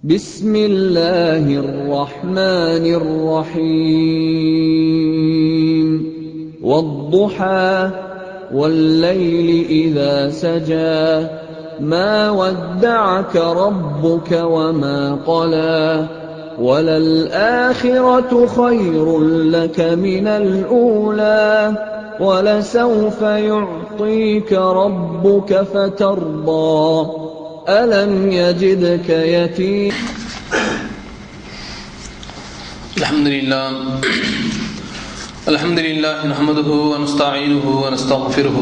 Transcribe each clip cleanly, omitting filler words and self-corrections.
بسم الله الرحمن الرحيم والضحى والليل إذا سجى ما ودعك ربك وما قلى وللآخرة خير لك من الأولى ولسوف يعطيك ربك فترضى ألم يجدك يتيما الحمد لله نحمده ونستعينه ونستغفره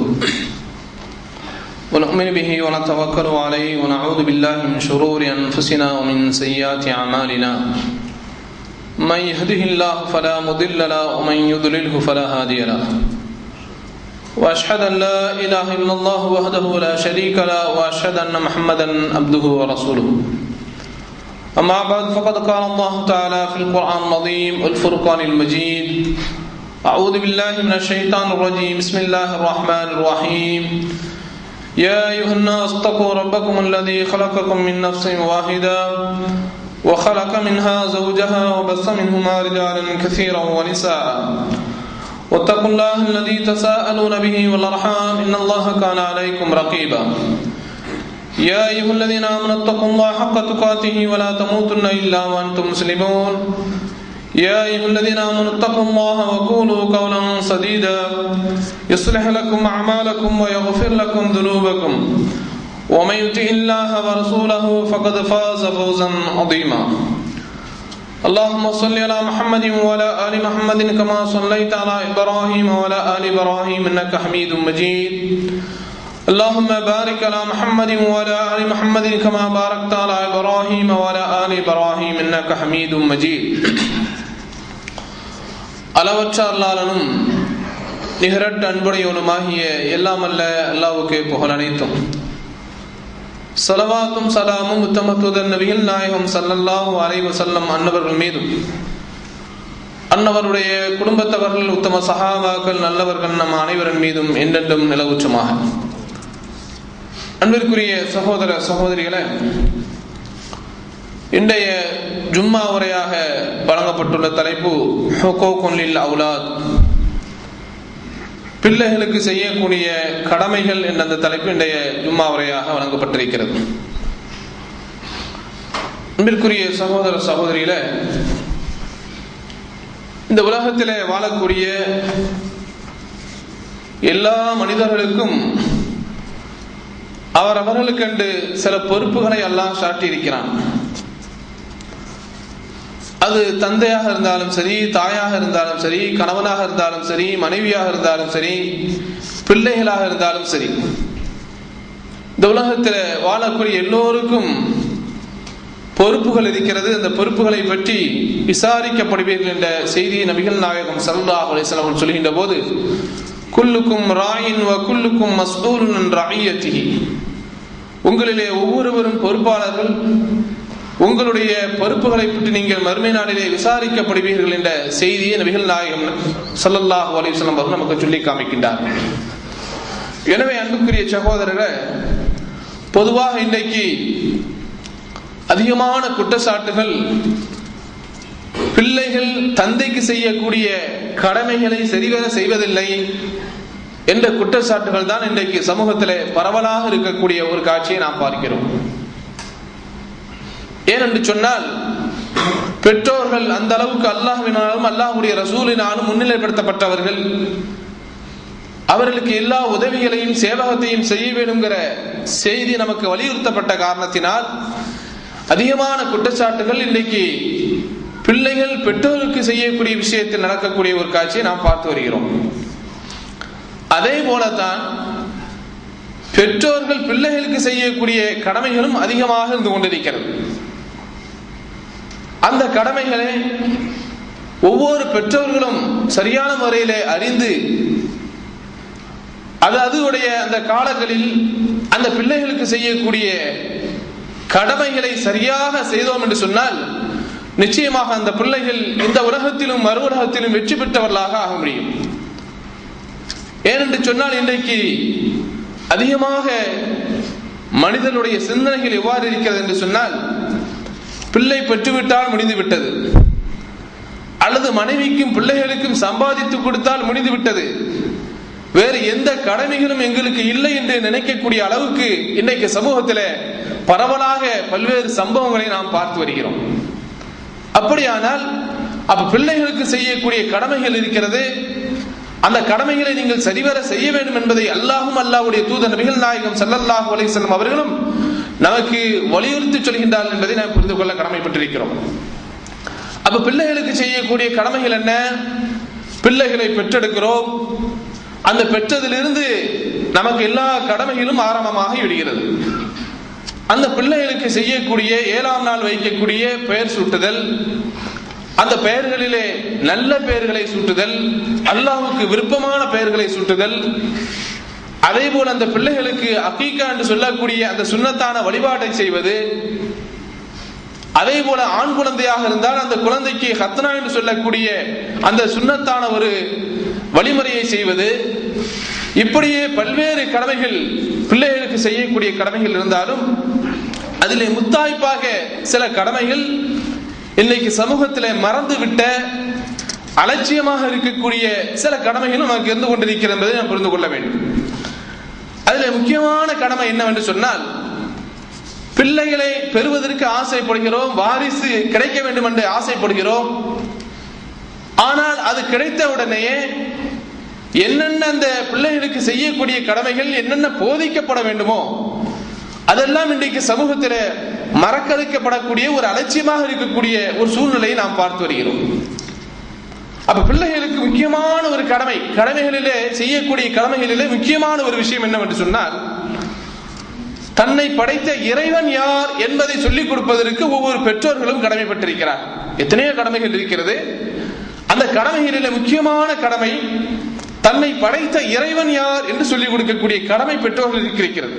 ونؤمن به ونتوكل عليه ونعوذ بالله من شرور أنفسنا ومن سيئات أعمالنا من يهده الله فلا مضل له ومن يضلله فلا هادي له وأشهد أن لا إله إلا الله وحده لا شريك له وأشهد أن محمدا عبده ورسوله أما بعد فقد قال الله تعالى في القرآن العظيم والفرقان المجيد أعوذ بالله من الشيطان الرجيم بسم الله الرحمن الرحيم يا أيها الناس اتقوا ربكم الذي خلقكم من نفس واحدة وخلق منها زوجها وبث منهما رجالا كثيرا ونساء واتقوا الله الذي تساءلون به والأرحام إن الله كان عليكم رقيبا يا أيها الذين آمنوا اتقوا الله حق تقاته ولا تموتن إلا وأنتم مسلمون يا أيها الذين آمنوا اتقوا الله وقولوا قولا سديدا يصلح لكم أعمالكم ويغفر لكم ذنوبكم ومن يطع الله ورسوله فقد فاز فوزا عظيما اللهم صل على محمد وعلى آل محمد كما صليت على إبراهيم وعلى آل إبراهيم إنك حميد مجيد اللهم بارك على محمد وعلى آل محمد كما باركت على إبراهيم وعلى آل إبراهيم إنك حميد مجيد அளவற்ற அல்லாஹ்வும் நிகரற்ற அன்புடையவனுமாகிய எல்லாம் அல்ல அல்லாஹ்வுக்கே புகழ் அனைத்தும். ஸலவாத்தும் ஸலாமும் உத்தம தூதர் நபிகள் நாயகம் ஸல்லல்லாஹு அலைஹி வஸல்லம் அன்னவர்கள் மீதும் அன்னவருடைய குடும்பத்தவர்கள் உத்தம சஹாபாக்கள் நல்லவர்கள் நம் அனைவரின் மீதும் என்றென்றும் நிலவுற்றமாக. அன்பிற்குரிய சகோதர சகோதரிகளே, இன்றைய ஜும்மா உரையாக வழங்கப்பட்டுள்ள தலைப்பு ஹுகூகுன் லில் அவுலாத், பிள்ளைகளுக்கு செய்யக்கூடிய கடமைகள் என்ற அந்த தலைப்பு இன்றைய ஜும்மா உரையாக வழங்கப்பட்டிருக்கிறது. அன்பிற்குரிய சகோதர சகோதரிகளே, இந்த உலகத்திலே வாழக்கூடிய எல்லா மனிதர்களுக்கும் அவர்களுக்கென்று சில பொறுப்புகளை அல்லாஹ் சாட்டியிருக்கிறான். அது தந்தையாக இருந்தாலும் சரி, தாயாக இருந்தாலும் சரி, கணவனாக இருந்தாலும் சரி, மனைவியாக இருந்தாலும் சரி, பிள்ளைகளாக இருந்தாலும் சரி, இந்த உலகத்தில் வாழக்கூடிய எல்லோருக்கும் பொறுப்புகள் இருக்கிறது. அந்த பொறுப்புகளை பற்றி விசாரிக்கப்படுவீர்கள் என்ற செய்தியை நபிகள் நாயகம் ஸல்லல்லாஹு அலைஹி வஸல்லம் சொல்கின்ற போது, குல்லுக்கும் ராயின் வ குல்லுக்கும் மஸ்ஊலுன் அன் ரஇய்யத்திஹி, உங்களிலே ஒவ்வொருவரும் பொறுப்பாளர்கள், உங்களுடைய பொறுப்புகளை பற்றி நீங்கள் மறுமை நாளிலே விசாரிக்கப்படுவீர்கள் என்ற செய்தியை நபிகள் நாயகம் ஸல்லல்லாஹு அலைஹி வஸல்லம் அவர்கள் நமக்கு சொல்லி காமிக்கின்றார். எனவே அன்புக்குரிய சகோதரர்களே, பொதுவாக இன்றைக்கு அதிகமான குற்றச்சாட்டுகள் பிள்ளைகள் தந்தைக்கு செய்யக்கூடிய கடமைகளை சரிவர செய்வதில்லை என்ற குற்றச்சாட்டுகள் தான் இன்றைக்கு சமூகத்திலே பரவலாக இருக்கக்கூடிய ஒரு காட்சியை நாம் பார்க்கிறோம். ஏனென்று சொன்னால், பெற்றோர்கள் அந்த அளவுக்கு அல்லாஹ்வினாலும் அல்லாஹ்வுடைய ரசூலினாலும் முன்னிலைப்படுத்தப்பட்டவர்கள், அவர்களுக்கு எல்லா உதவிகளையும் சேவகத்தையும் செய்ய வேண்டும்ங்கிற செய்தி நமக்கு வலியுறுத்தப்பட்ட காரணத்தினால் அதிகமான குற்றச்சாட்டுகள் இன்றைக்கு பிள்ளைகள் பெற்றோருக்கு செய்யக்கூடிய விஷயத்தில் நடக்கக்கூடிய ஒரு காட்சியை நாம் பார்த்து வருகிறோம். அதே போலத்தான் பெற்றோர்கள் பிள்ளைகளுக்கு செய்யக்கூடிய கடமைகளும் அதிகமாக இருந்து கொண்டிருக்கிறது. அந்த கடமைகளை ஒவ்வொரு பெற்றோர்களும் சரியான முறையிலே அறிந்து அதுடைய அந்த காலங்களில் அந்த பிள்ளைகளுக்கு செய்யக்கூடிய கடமைகளை சரியாக செய்தோம் என்று சொன்னால் நிச்சயமாக அந்த பிள்ளைகள் இந்த உலகத்திலும் மறு உலகத்திலும் வெற்றி பெற்றவர்களாக ஆக முடியும். ஏனென்று சொன்னால், இன்றைக்கு அதிகமாக மனிதனுடைய சிந்தனைகள் எவ்வாறு இருக்கிறது என்று சொன்னால், பிள்ளை பெற்றுவிட்டால் முடிந்து விட்டது, அல்லது மனைவிக்கும் பிள்ளைகளுக்கும் சம்பாதித்து கொடுத்தால் முடிந்து விட்டது, வேறு எந்த கடமைகளும் எங்களுக்கு இல்லை என்று நினைக்கக்கூடிய அளவுக்கு இன்றைக்கு சமூகத்தில் பரவலாக பல்வேறு சம்பவங்களை நாம் பார்த்து வருகிறோம். அப்படியானால் அப்ப பிள்ளைகளுக்கு செய்யக்கூடிய கடமைகள் இருக்கிறது. அந்த கடமைகளை நீங்கள் சரிவர செய்ய வேண்டும் என்பதை அல்லாஹும் அல்லாஹ்வுடைய தூதர் நபிகள் நாயகம் ஸல்லல்லாஹு அலைஹி வஸல்லம் அவர்களும் நமக்கு வலியுறுத்தி சொல்கின்றார்கள் என்பதை நாம் புரிந்து கொள்ள கடமைப்பட்டிருக்கிறோம். அப்ப பிள்ளைகளுக்கு செய்யக்கூடிய கடமைகள் என்ன? பிள்ளைகளை பெற்றெடுக்கிறோம், அந்த பெற்றதிலிருந்து நமக்கு எல்லா கடமைகளும் ஆரம்பமாகி விடுகிறது. அந்த பிள்ளைகளுக்கு செய்யக்கூடிய 7ஆம் நாள் வைக்கக்கூடிய பெயர் சூட்டுதல், அந்த பெயர்களிலே நல்ல பெயர்களை சூட்டுதல், அல்லாஹ்வுக்கு விருப்பமான பெயர்களை சூட்டுதல், அதே போல அந்த பிள்ளைகளுக்கு அகீகா என்று சொல்லக்கூடிய அந்த சுன்னத்தான வழிபாட்டை செய்வது, அதே போல ஆண் குழந்தையாக இருந்தால் அந்த குழந்தைக்கு ஹத்னா என்று சொல்லக்கூடிய அந்த சுன்னத்தான ஒரு வழிமுறையை செய்வது, இப்படியே பல்வேறு கடமைகள் பிள்ளைகளுக்கு செய்யக்கூடிய கடமைகள் இருந்தாலும் அதிலே முத்தாய்ப்பாக சில கடமைகள் இன்னைக்கு சமூகத்தில் மறந்துவிட்ட அலட்சியமாக இருக்கக்கூடிய சில கடமைகளும் நமக்கு இருந்து கொண்டிருக்கிறது என்பதை நாம் புரிந்து கொள்ள வேண்டும். அதில் முக்கியமான கடமை என்னவென்று சொன்னால், பிள்ளைகளை பெறுவதற்கு ஆசைப்படுகிறோம், வாரிசு கிடைக்க வேண்டும் என்று ஆசைப்படுகிறோம். ஆனால் அது கிடைத்த உடனேயே என்னென்ன அந்த பிள்ளைகளுக்கு செய்யக்கூடிய கடமைகள் என்னென்ன போதிக்கப்பட வேண்டுமோ அதெல்லாம் இன்றைக்கு சமூகத்தில் மறக்கடிக்கப்படக்கூடிய ஒரு அலட்சியமாக இருக்கக்கூடிய ஒரு சூழ்நிலையை நாம் பார்த்து வருகிறோம். அப்ப பிள்ளைகளுக்கு முக்கியமான ஒரு கடமைகளிலே செய்யக்கூடிய கடமைகளிலே முக்கியமான ஒரு விஷயம் என்னவென்று சொன்னால், தன்னை படைத்த இறைவன் யார் என்பதை சொல்லிக் கொடுப்பதற்கு ஒவ்வொரு பெற்றோர்களும் கடமைப்பட்டிருக்கிறார். எத்தனையோ கடமைகள் இருக்கிறது. அந்த கடமைகளிலே முக்கியமான கடமை தன்னை படைத்த இறைவன் யார் என்று சொல்லிக் கொடுக்கக்கூடிய கடமை பெற்றோர்களுக்கு இருக்கிறது.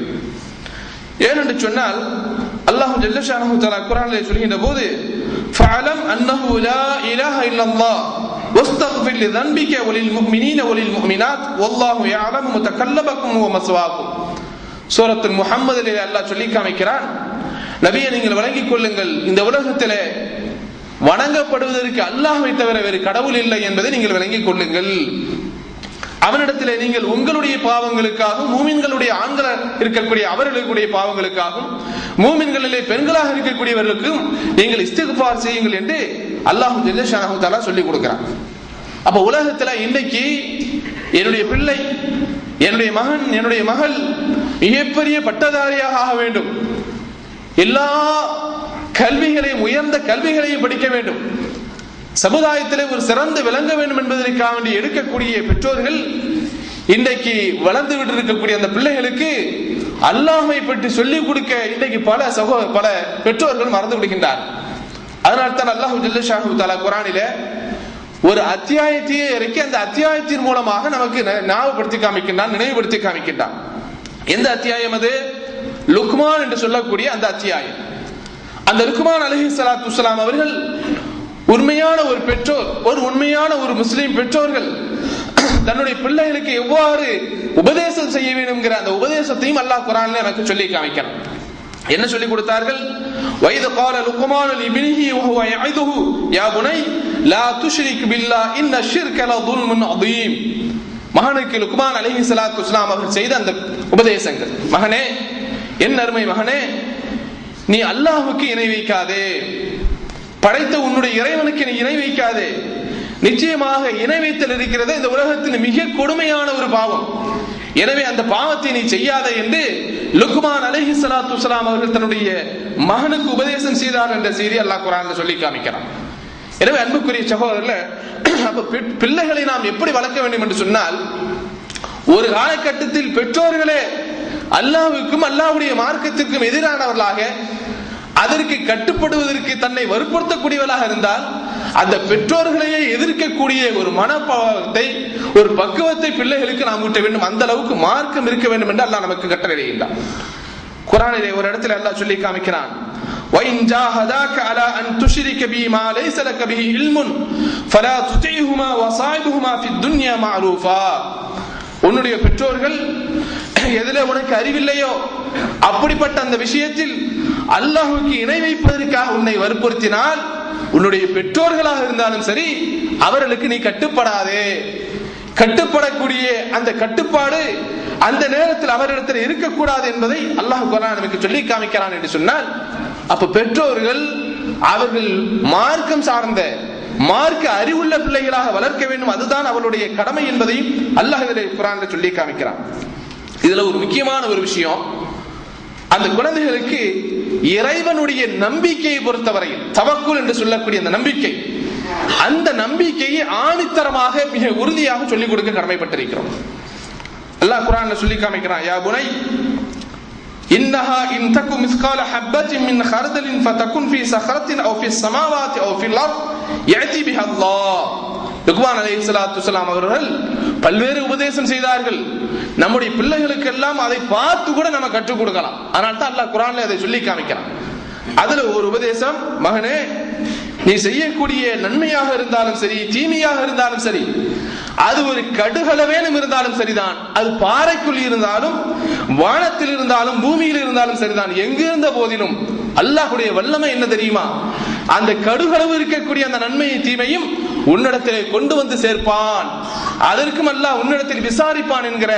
ஏனென்று சொன்னால், அல்லாஹ் ஜல்ல ஷானஹு தஆலா குர்ஆனிலே சொல்கின்ற போது, ஃபஅலம் அன்னஹு லா இலாஹ இல்லல்லாஹ் வஸ்தக்ஃபிர் லிதன்பிக வலில் முஃமினீன வலில் முஃமினாத் வல்லாஹு யஅலமு முதகல்லபக்கும் வ மஸ்வாக்கும். சூரத்துல் முஹம்மதிலே அல்லாஹ் சொல்லி காமிக்கிறான், நபியே நீங்கள் வழங்கிக் கொள்ளுங்கள், இந்த உலகத்திலே வணங்கப்படுவதற்கு அல்லாஹ்வை தவிர வேறு கடவுள் இல்லை என்பதை நீங்கள் வழங்கிக் கொள்ளுங்கள். அவனிடத்திலே நீங்கள் உங்களுடைய பாவங்களுக்காகவும், மூமின்களுடைய ஆண்கள் இருக்கக்கூடிய அவர்களுடைய பாவங்களுக்காகவும், மூமின்களிலே பெண்களாக இருக்கக்கூடியவர்களுக்கும் நீங்கள் இஸ்திக்ஃபார் செய்யுங்கள் என்று அல்லாஹ் ஜல்ல ஷானஹு தஆலா சொல்லிக் கொடுக்கிறான். அப்ப உலகத்துல இன்னைக்கு என்னுடைய பிள்ளை, என்னுடைய மகன், என்னுடைய மகள் மிகப்பெரிய பட்டதாரியாக ஆக வேண்டும், எல்லா கல்விகளையும் உயர்ந்த கல்விகளையும் படிக்க வேண்டும், சமுதாயத்திலே ஒரு சிறந்து விளங்க வேண்டும் என்பதற்காக வேண்டி எடுக்கக்கூடிய பெற்றோர்கள் இன்றைக்கு வளர்ந்து விட்டு இருக்கக்கூடிய அந்த பிள்ளைகளுக்கு அல்லாஹ்வை பற்றி சொல்லிக் கொடுக்க இன்றைக்கு பல பெற்றோர்கள் மறந்து விடுகின்றார். அதனால்தான் அல்லாஹ் ஜல்ல ஷானஹு தஆலா குர்ஆனிலே ஒரு அத்தியாயத்தையே இறக்கி அந்த அத்தியாயத்தின் மூலமாக நமக்கு ஞாபகப்படுத்தி காமிக்கின்றான், நினைவுபடுத்தி காமிக்கின்றான். எந்த அத்தியாயம் அது? லுக்மான் என்று சொல்லக்கூடிய அந்த அத்தியாயம். அந்த லுக்மான் அலைஹிஸ்ஸலாத்து வஸ்ஸலாம் அவர்கள் உண்மையான ஒரு பெற்றோர், ஒரு உண்மையான ஒரு முஸ்லிம் பெற்றோர்கள் தன்னுடைய பிள்ளைகளுக்கு எவ்வாறு உபதேசம் செய்ய வேண்டும் என்கிற அந்த உபதேசத்தையும் அல்லாஹ் குர்ஆனிலே நமக்கு சொல்லி காமிக்கிறான். என்ன சொல்லி கொடுத்தார்கள்? வைத قال لقمان لابنه وهو يعظه يا بني لا تشرك بالله ان الشرك لظلم عظيم. மகனுக்கு லுக்மான் அலைஹிஸ்ஸலாத்து வஸ்ஸலாம் அவர்கள் செய்த அந்த உபதேசங்கள், மகனே, என் அருமை மகனே, நீ அல்லாஹ்வுக்கு இணை வைக்காதே, படைத்த உன்னுடைய இறைவனுக்கு நீ இணை வைக்காதே, நிச்சயமாக இணை வைத்தல் இருக்கிறது இந்த உலகத்தில் மிக கொடுமையான ஒரு பாவம், எனவே அந்த பாவத்தை நீ செய்யாதே என்று லுக்மான் அலைஹிஸ்ஸலாத்து வஸ்ஸலாம் அவர்கள் தன்னுடைய மகனுக்கு உபதேசம் செய்தார் என்ற செய்தி அல்லாஹ் குர்ஆனில் சொல்லி காமிக்கிறான். எனவே அன்புக்குரிய சகோதரர்களே, பிள்ளைகளை நாம் எப்படி வளர்க்க வேண்டும் என்று சொன்னால், ஒரு காலகட்டத்தில் பெற்றோர்களே அல்லாஹ்வுக்கும் அல்லாஹ்வுடைய மார்க்கத்திற்கும் எதிரானவர்களாக, அதற்கு கட்டுப்படுவதற்கு தன்னை வற்புறுத்தக்கூடியவர்களாக இருந்தால் அந்த பெற்றோர்களையே எதிர்க்கக்கூடிய ஒரு மனப்பாவத்தை, ஒரு பக்குவத்தை பிள்ளைகளுக்கு நாம் ஊட்ட வேண்டும். அந்த அளவுக்கு மார்க்கம் இருக்க வேண்டும் என்று அல்லாஹ் நமக்கு கட்டளையிடுகின்றான். குர்ஆனிலே ஒரு இடத்துல அல்லாஹ் சொல்லி காமிக்கிறான், وَإِنْ جَاهَدَاكَ عَلَى أَنْ تُشْرِكَ بِي مَا لَيْسَ لَكَ بِهِ عِلْمٌ فَلَا تُطِعْهُمَا وَصَاحِبْهُمَا فِي الدُّنْيَا مَعْرُوفًا. உன்னுடைய பெற்றோர்கள் எதிலே உனக்கு அறிவில்லையோ அப்படிப்பட்ட அந்த விஷயத்தில் அல்லாஹ்வுக்கு இணை வைப்பதற்காக உன்னை வற்புறுத்தினால் உன்னுடைய பெற்றோர்களாக இருந்தாலும் சரி அவர்களுக்கு நீ கட்டுப்படாதே. கட்டுப்படக்கூடிய அந்த கட்டுப்பாடு அந்த நேரத்தில் அவரிடத்தில் இருக்கக்கூடாது என்பதை அல்லாஹ் குர்ஆன் நமக்கு சொல்லி காமிக்கிறான் என்று சொன்னால், அப்ப பெற்றோர்கள் அவர்கள் மார்க்கம் சார்ந்த மார்க்க அறிவுள்ள பிள்ளைகளாக வளர்க்க வேண்டும், அதுதான் அவளுடைய கடமை என்பதையும் அல்லாஹ் குர்ஆனில் சொல்லி காமிக்கிறான். இதுல ஒரு முக்கியமான ஒரு விஷயம், அந்த குழந்தைகளுக்கு இறைவனுடைய நம்பிக்கையை பொறுத்தவரையில் தவக்குல் என்று சொல்லக்கூடிய அந்த நம்பிக்கை, அந்த நம்பிக்கையை ஆணித்தரமாக மிக உறுதியாக சொல்லிக் கொடுக்க கடமைப்பட்டிருக்கிறோம். அல்லாஹ் குர்ஆன்ல சொல்லி காமிக்கிறான், யா புனை இன்னஹா இன் தகு மிஸ்கால ஹப்பத்தின் மின் ஹர்தலின் ஃபதகுன் ஃபீ ஸஹரத்தின் அவ் ஃபீஸ் ஸமாவாத்தி அவ் ஃபில் அர்த் யஅதி பிஹா அல்லாஹ். லுக்மான் அலைஹிஸ்ஸலாத்து வஸலாம் அவர்கள் பல்வேறு உபதேசம் செய்தார்கள். நம்முடைய பிள்ளைகளுக்கு எல்லாம் அதை பார்த்து கூட நம்ம கற்றுக் கொடுக்கலாம். அதனால தான் அல்லாஹ் குர்ஆன்ல அதை சொல்லி காமிக்கிறான். அதுல ஒரு உபதேசம், மகனே நீ செய்யக்கூடிய நன்மையாக இருந்தாலும் சரி தீமையாக இருந்தாலும் சரி, அது ஒரு கடுகளவேனும் இருந்தாலும் சரிதான், அது பாறைக்குள் இருந்தாலும் வானத்தில் இருந்தாலும் பூமியில் இருந்தாலும் சரிதான், எங்கிருந்த போதிலும் அல்லாஹ்வுடைய வல்லமை என்ன தெரியுமா, அந்த கடுகளவு இருக்கக்கூடிய அந்த நன்மையை தீமையும் உன்னிடத்திலே கொண்டு வந்து சேர்ப்பான், அதற்கும் அல்லாஹ் உன்னிடத்தில் விசாரிப்பான் என்கிற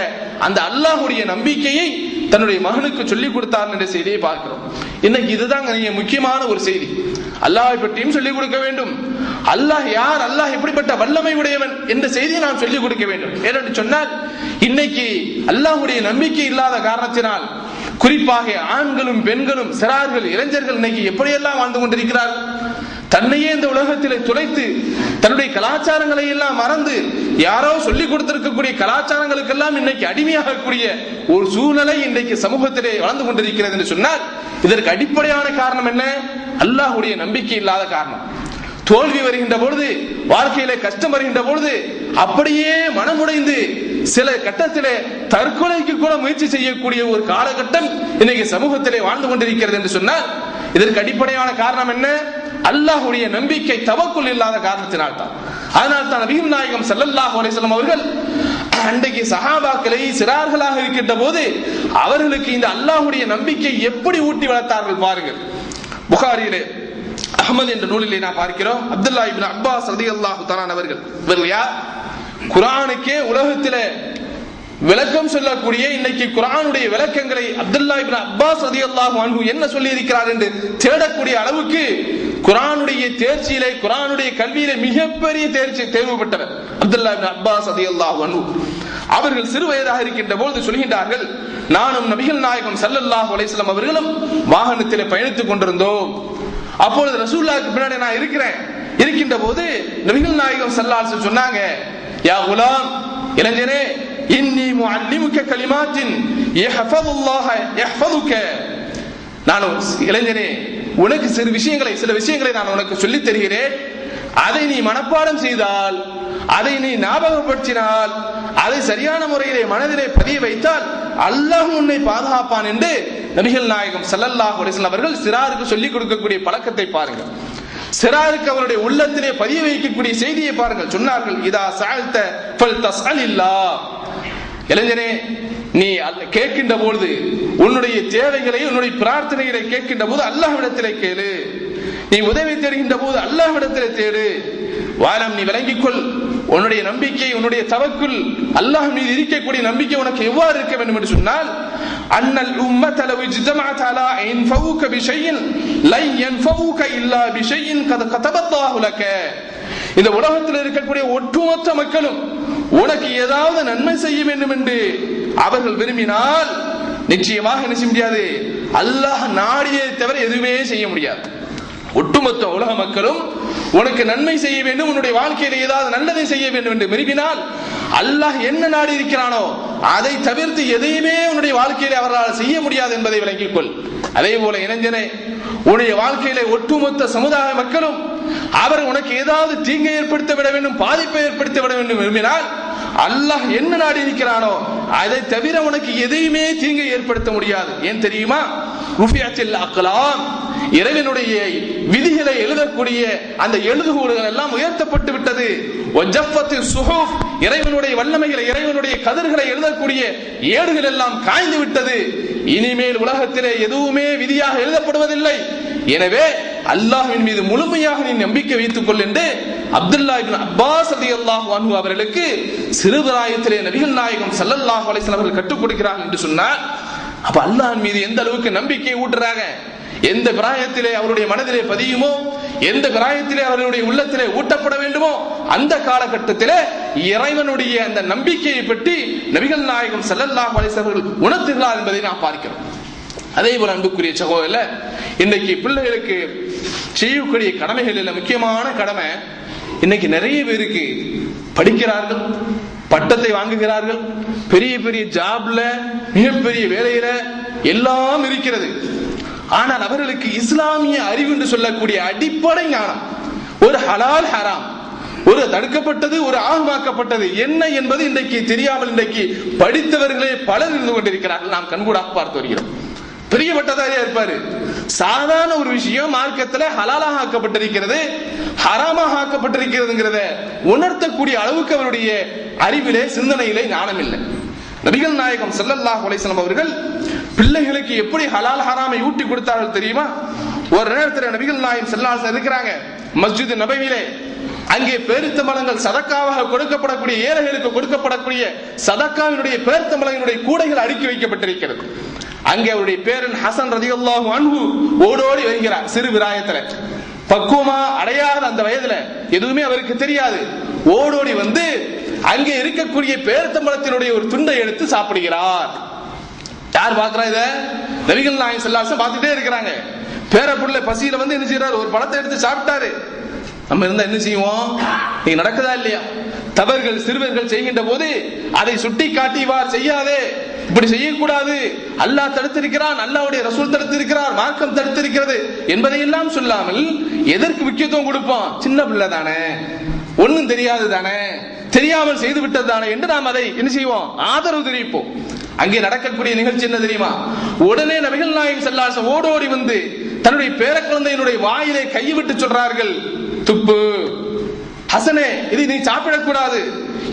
அந்த அல்லாஹ்வுடைய நம்பிக்கையை தன்னுடைய மகனுக்கு சொல்லிக் கொடுத்தார் என்ற செய்தியை பார்க்கிறோம். இன்னைக்கு இதுதான் முக்கியமான ஒரு செய்தி. அல்லாஹ்வை பற்றியும் சொல்லிக் கொடுக்க வேண்டும், அல்லாஹ் யார், அல்லாஹ் எப்படிப்பட்ட வல்லமை உடையவன் என்ற செய்தியை நாம் சொல்லிக் கொடுக்க வேண்டும். ஏனென்று சொன்னால், இன்னைக்கு அல்லாஹ்வுடைய நம்பிக்கை இல்லாத காரணத்தினால் குறிப்பாக ஆண்களும் பெண்களும் சிறார்கள் இளைஞர்கள் இன்னைக்கு எப்படியெல்லாம் வாழ்ந்து கொண்டிருக்கிறார்கள். தன்னையே இந்த உலகத்திலே துளைத்து தன்னுடைய கலாச்சாரங்களை எல்லாம் மறந்து யாரோ சொல்லிக் கொடுத்திருக்கக்கூடிய கலாச்சாரங்களுக்கெல்லாம் இன்னைக்கு அடிமையாகக்கூடிய ஒரு சூழ்நிலை இன்றைக்கு சமூகத்திலே வளர்ந்து கொண்டிருக்கிறது என்று சொன்னால், இதற்கு அடிப்படையான காரணம் என்ன? அல்லாஹ்வுடைய நம்பிக்கை இல்லாத காரணம். தோல்வி வருகின்ற பொழுது, வாழ்க்கையில கஷ்டம் வருகின்ற பொழுது அப்படியே மனமுடைந்து சில கட்டத்திலே தற்கொலைக்கு கூட முயற்சி செய்யக்கூடிய ஒரு காலகட்டம் இன்னைக்கு சமூகத்திலே வாழ்ந்து கொண்டிருக்கிறது என்று சொன்னால், இதற்கு அடிப்படையான காரணம் என்ன? அல்லாஹ்வுடைய நம்பிக்கை தவக்குல் இல்லாத காரணத்தினால் தான். அதனால் தான் நபிகள் நாயகம் ஸல்லல்லாஹு அலைஹி வஸல்லம் அவர்கள் அன்றைக்கு சஹாபாக்களை சிறார்களாக இருக்கின்ற போது அவர்களுக்கு இந்த அல்லாஹ்வுடைய நம்பிக்கை எப்படி ஊட்டி வளர்த்தார்கள் பாருங்கள். புகாரியிலே அஹ்மத் என்ற நூலிலே நான் பார்க்கிறோம், அப்துல்லாஹ் இப்னு அப்பாஸ் ரலியல்லாஹு தஆலா அவர்கள், இவர்கள் யார்? குர்ஆனுக்கே உலகத்திலே விளக்கம் சொல்லக்கூடிய, இன்னைக்கு குர்ஆனுடைய விளக்கங்களை அப்துல்லாஹ் இப்னு அப்பாஸ் ரலியல்லாஹு அன்ஹு என்ன சொல்லி இருக்கிறார் என்று தேடக்கூடிய அளவுக்கு குர்ஆனுடைய தேர்ச்சியிலே, குர்ஆனுடைய கல்வியிலே மிகப்பெரிய தேர்வு பெற்றவர் அப்துல்லாஹ் இப்னு அப்பாஸ் ரலியல்லாஹு அன்ஹு. அவர்கள் சிறு வயதாக இருக்கின்ற போது சொல்கின்றார்கள், நானும் நபிகள் நாயகம் ஸல்லல்லாஹு அலைஹி வஸல்லம் அவர்களும் வாகனத்திலே பயணித்துக் கொண்டிருந்தோம். அப்பொழுது ரசூலுல்லாஹ்வுக்கு பின்னாடி நான் இருக்கின்ற போது நபிகள் நாயகம் ஸல்லல்லாஹு அலைஹி வஸல்லம் சொன்னாங்க, யா குலாம், இளைஞனே, இன்னி முஅல்லிமுக கலிமாத்தின் யஹ்ஃபதுல்லாஹ யஹ்ஃபதுக. நான் இளைஞனே, உனக்கு சில விஷயங்களை நான் உனக்கு சொல்லித் தருகிறேன். அதை நீ மனப்பாடம் செய்தால், அதை நீ ஞாபகப்படுத்தினால், அதை சரியான முறையிலே மனதிலே பதிய வைத்தால் அல்லாஹ் உன்னை பாதுகாப்பான் என்று நபிகள் நாயகம் ஸல்லல்லாஹு அலைஹி வஸல்லம் அவர்கள் சிறாருக்கு சொல்லிக் கொடுக்கக்கூடிய பழக்கத்தை பாருங்கள். சிறாருக்கு அவருடைய உள்ளத்திலே பதிய வைக்கக்கூடிய செய்தியை பாருங்கள். சொன்னார்கள், இதா சஅல்த ஃபல்தஸ்அலில்லாஹ். இளைஞனே, நீ கேட்கின்ற பொழுது உன்னுடைய தேவைகளை, உன்னுடைய பிரார்த்தனைகளை கேட்கின்ற போது அல்லாஹ்விடத்திலே கேளு. நீ உதவி தேடுகின்ற போது அல்லாஹ்விடத்திலே தேடு. வாரம் நீ விளங்கிக்கொள், உன்னுடைய நம்பிக்கை, உன்னுடைய தவக்குல் அல்லாஹ் மீது இருக்கக்கூடிய நம்பிக்கை உனக்கு எவ்வாறு இருக்க வேண்டும் என்று சொன்னால், அன்னல் உம்மத லவ் இஜ்தமஅத் அலா யன்ஃபவுக பிஷைஇன் லன் யன்ஃபவுக இல்லா பிஷைஇன் கத் கதபல்லாஹு லக. இந்த உலகத்தில் இருக்கக்கூடிய ஒட்டுமொத்த மக்களும் உனக்கு ஏதாவது நன்மை செய்ய வேண்டும் என்று அவர்கள் விரும்பினால் நிச்சயமாக என்ன செய்ய முடியாது? அல்லாஹ் நாடியை தவிர எதுவுமே செய்ய முடியாது. ஒட்டுமொத்த உலக மக்களும் உனக்கு நன்மை செய்ய வேண்டும், உன்னுடைய வாழ்க்கையில் ஏதாவது நல்லதை செய்ய வேண்டும் என்று விரும்பினால் அல்லாஹ் என்ன நாடி இருக்கிறானோ அதை தவிர்த்து எதையுமே உன்னுடைய வாழ்க்கையில அவர்களால் செய்ய முடியாது என்பதை விளங்கிக் கொள். அதே போல இளைஞனே, உன்னுடைய வாழ்க்கையில ஒட்டுமொத்த சமுதாய மக்களும் அவர் உனக்கு ஏதாவது தீங்கை ஏற்படுத்த விட வேண்டும், பாதிப்பை ஏற்படுத்த விட வேண்டும் விரும்பினால் அல்லாஹ் என்ன நாடி இருக்கிறானோ அதை தவிர உனக்கு எதையுமே தீங்கை ஏற்படுத்த முடியாது. ஏன் தெரியுமா? ருஃபியத்தில் அக்லாம், இறைவனுடைய விதிகளை எழுதக்கூடிய அந்த எழுதுகோல்கள் எல்லாம் உயர்த்தப்பட்டு விட்டது. வஜஃபத்திஸ் சுஹூஃப், இறைவனுடைய வல்லமைகளை, இறைவனுடைய கதிர்களை எழுதக்கூடிய ஏடுகள் எல்லாம் காய்ந்து விட்டது. இனிமேல் உலகத்திலே எதுவுமே விதியாக எழுதப்படுவதில்லை. எனவே அல்லாஹ்வின் மீது முழுமையாக நீ நம்பிக்கை வைத்துக் கொள் என்று அப்துல்லாஹ் இப்னு அப்பாஸ் ரலியல்லாஹு அன்ஹு அவர்களுக்கு சிறுபிராயத்திலே நபிகள் நாயகம் ஸல்லல்லாஹு அலைஹி வஸல்லம் அவர்கள் கற்றுக் கொடுக்கிறார்கள் என்று சொன்னார். அப்ப அல்லாஹ்வின் மீது எந்த அளவுக்கு நம்பிக்கை ஊட்டுறாங்க, எந்த பிராயத்திலே அவருடைய மனதிலே பதியுமோ, எந்த பிராயத்திலே அவர்களுடைய உள்ளத்திலே ஊட்டப்பட வேண்டுமோ, அந்த காலகட்டத்திலே இறைவனுடைய அந்த நம்பிக்கையை பற்றி நபிகள் நாயகம் ஸல்லல்லாஹு அலைஹி வஸல்லம் அவர்கள் உணர்த்துகிறார் என்பதை நாம் பார்க்கிறோம். அதே போல அன்புக்குரிய சகோதரர்களே, இன்றைக்கு பிள்ளைகளுக்கு செய்யக்கூடிய கடமைகளில் முக்கியமான கடமை, இன்னைக்கு நிறைய பேருக்கு படிக்கிறார்கள், பட்டத்தை வாங்குகிறார்கள், பெரிய பெரிய ஜாப்ல மிகப்பெரிய வேலையில எல்லாம் இருக்கிறது. ஆனால் அவர்களுக்கு இஸ்லாமிய அறிவு என்று சொல்லக்கூடிய அடிப்படை ஞானம், ஒரு ஹலால் ஹராம், ஒரு தடுக்கப்பட்டது ஒரு ஆகமாக்கப்பட்டது என்ன என்பது இன்றைக்கு தெரியாமல் இன்றைக்கு படித்தவர்களே பலர் இருந்து கொண்டிருக்கிறார்கள். நாம் கண்கூடாக பார்த்து வருகிறோம். பெரிய பட்டதாரியா இருப்பாரு, சாதாரண ஒரு விஷயம் மார்க்கத்துல ஹலாலாக ஆக்கப்பட்டிருக்கிறது, ஹராமாக ஆக்கப்பட்டிருக்கிறதுங்கிறத உணர்த்தக்கூடிய அளவுக்கு அவருடைய அறிவிலே சிந்தனையிலே ஞானம் இல்லை. நபிகள் நாயகம் ஸல்லல்லாஹு அலைஹி வஸல்லம் அவர்கள் பிள்ளைகளுக்கு எப்படி ஹலால் ஹராமை ஊட்டி கொடுத்தார்கள் தெரியுமா? ஒரு நேரத்தில் நபிகள் நாயகம் ஸல்லல்லாஹு அலைஹி வஸல்லம் இருக்கிறாங்க மஸ்ஜித் நபவியிலே. அங்கே பேரித்தம்பழங்கள் சதக்காவாக கொடுக்கப்படக்கூடிய, ஏழைகளுக்கு கொடுக்கப்படக்கூடிய சதக்காவினுடைய பேரித்தம்பழங்களுடைய கூடைகள் அடுக்கி வைக்கப்பட்டிருக்கிறது. அங்கே அவருடைய பேரன் ஹசன் ரலியல்லாஹு அன்ஹு ஓடோடி வருகிறார். சிறு விராயத்துல, பக்குவமா அடையாத அந்த வயதுல, எதுவுமே அவருக்கு தெரியாது. ஓடோடி வந்து அங்கே இருக்கக்கூடிய பேரித்தம்பழத்தினுடைய ஒரு துண்டை எடுத்து சாப்பிடுகிறார். யார் பாக்குறா இத? நபிகள் நாயகம் ஸல்லல்லாஹு அலைஹி வஸல்லம் பார்த்துட்டே இருக்கிறாங்க. பேரப்புள்ள பசியில வந்து என்ன செய்யறாரு, ஒரு பழத்தை எடுத்து சாப்பிட்டாரு. நம்ம இருந்தா என்ன செய்வோம்? நீங்க நடக்குதா இல்லையா? தவறுகள் சிறுவர்கள் செய்கின்ற போது அதை சுட்டி காட்டி வார் செய்யாதே, இப்படி செய்யக்கூடாது, அல்லாஹ் தடுத்திருக்கிறான், அல்லாஹ்வுடைய ரசூல் தடுத்திருக்கிறார், மார்க்கம் தடுத்திருக்கிறது என்பதை எல்லாம் சொல்லாமல் எதற்கு முக்கியத்துவம் கொடுப்போம்? சின்ன பிள்ளை தானே, ஒன்னும் தெரியாது தானே, தெரியாமல் செய்து விட்டது தானே என்று நாம் அதை என்ன செய்வோம்? ஆதரவு தெரிவிப்போம். அங்கே நடக்கக்கூடிய நிகழ்ச்சி என்ன தெரியுமா? உடனே நபிகள் நாயகம் ஸல்லல்லாஹு அலைஹி வஸல்லம் ஓடோடி வந்து தன்னுடைய பேர குழந்தையினுடைய வாயிலை கைவிட்டு சொல்றார்கள், துப்பு ஹசனே, இதை நீ சாப்பிடக்கூடாது,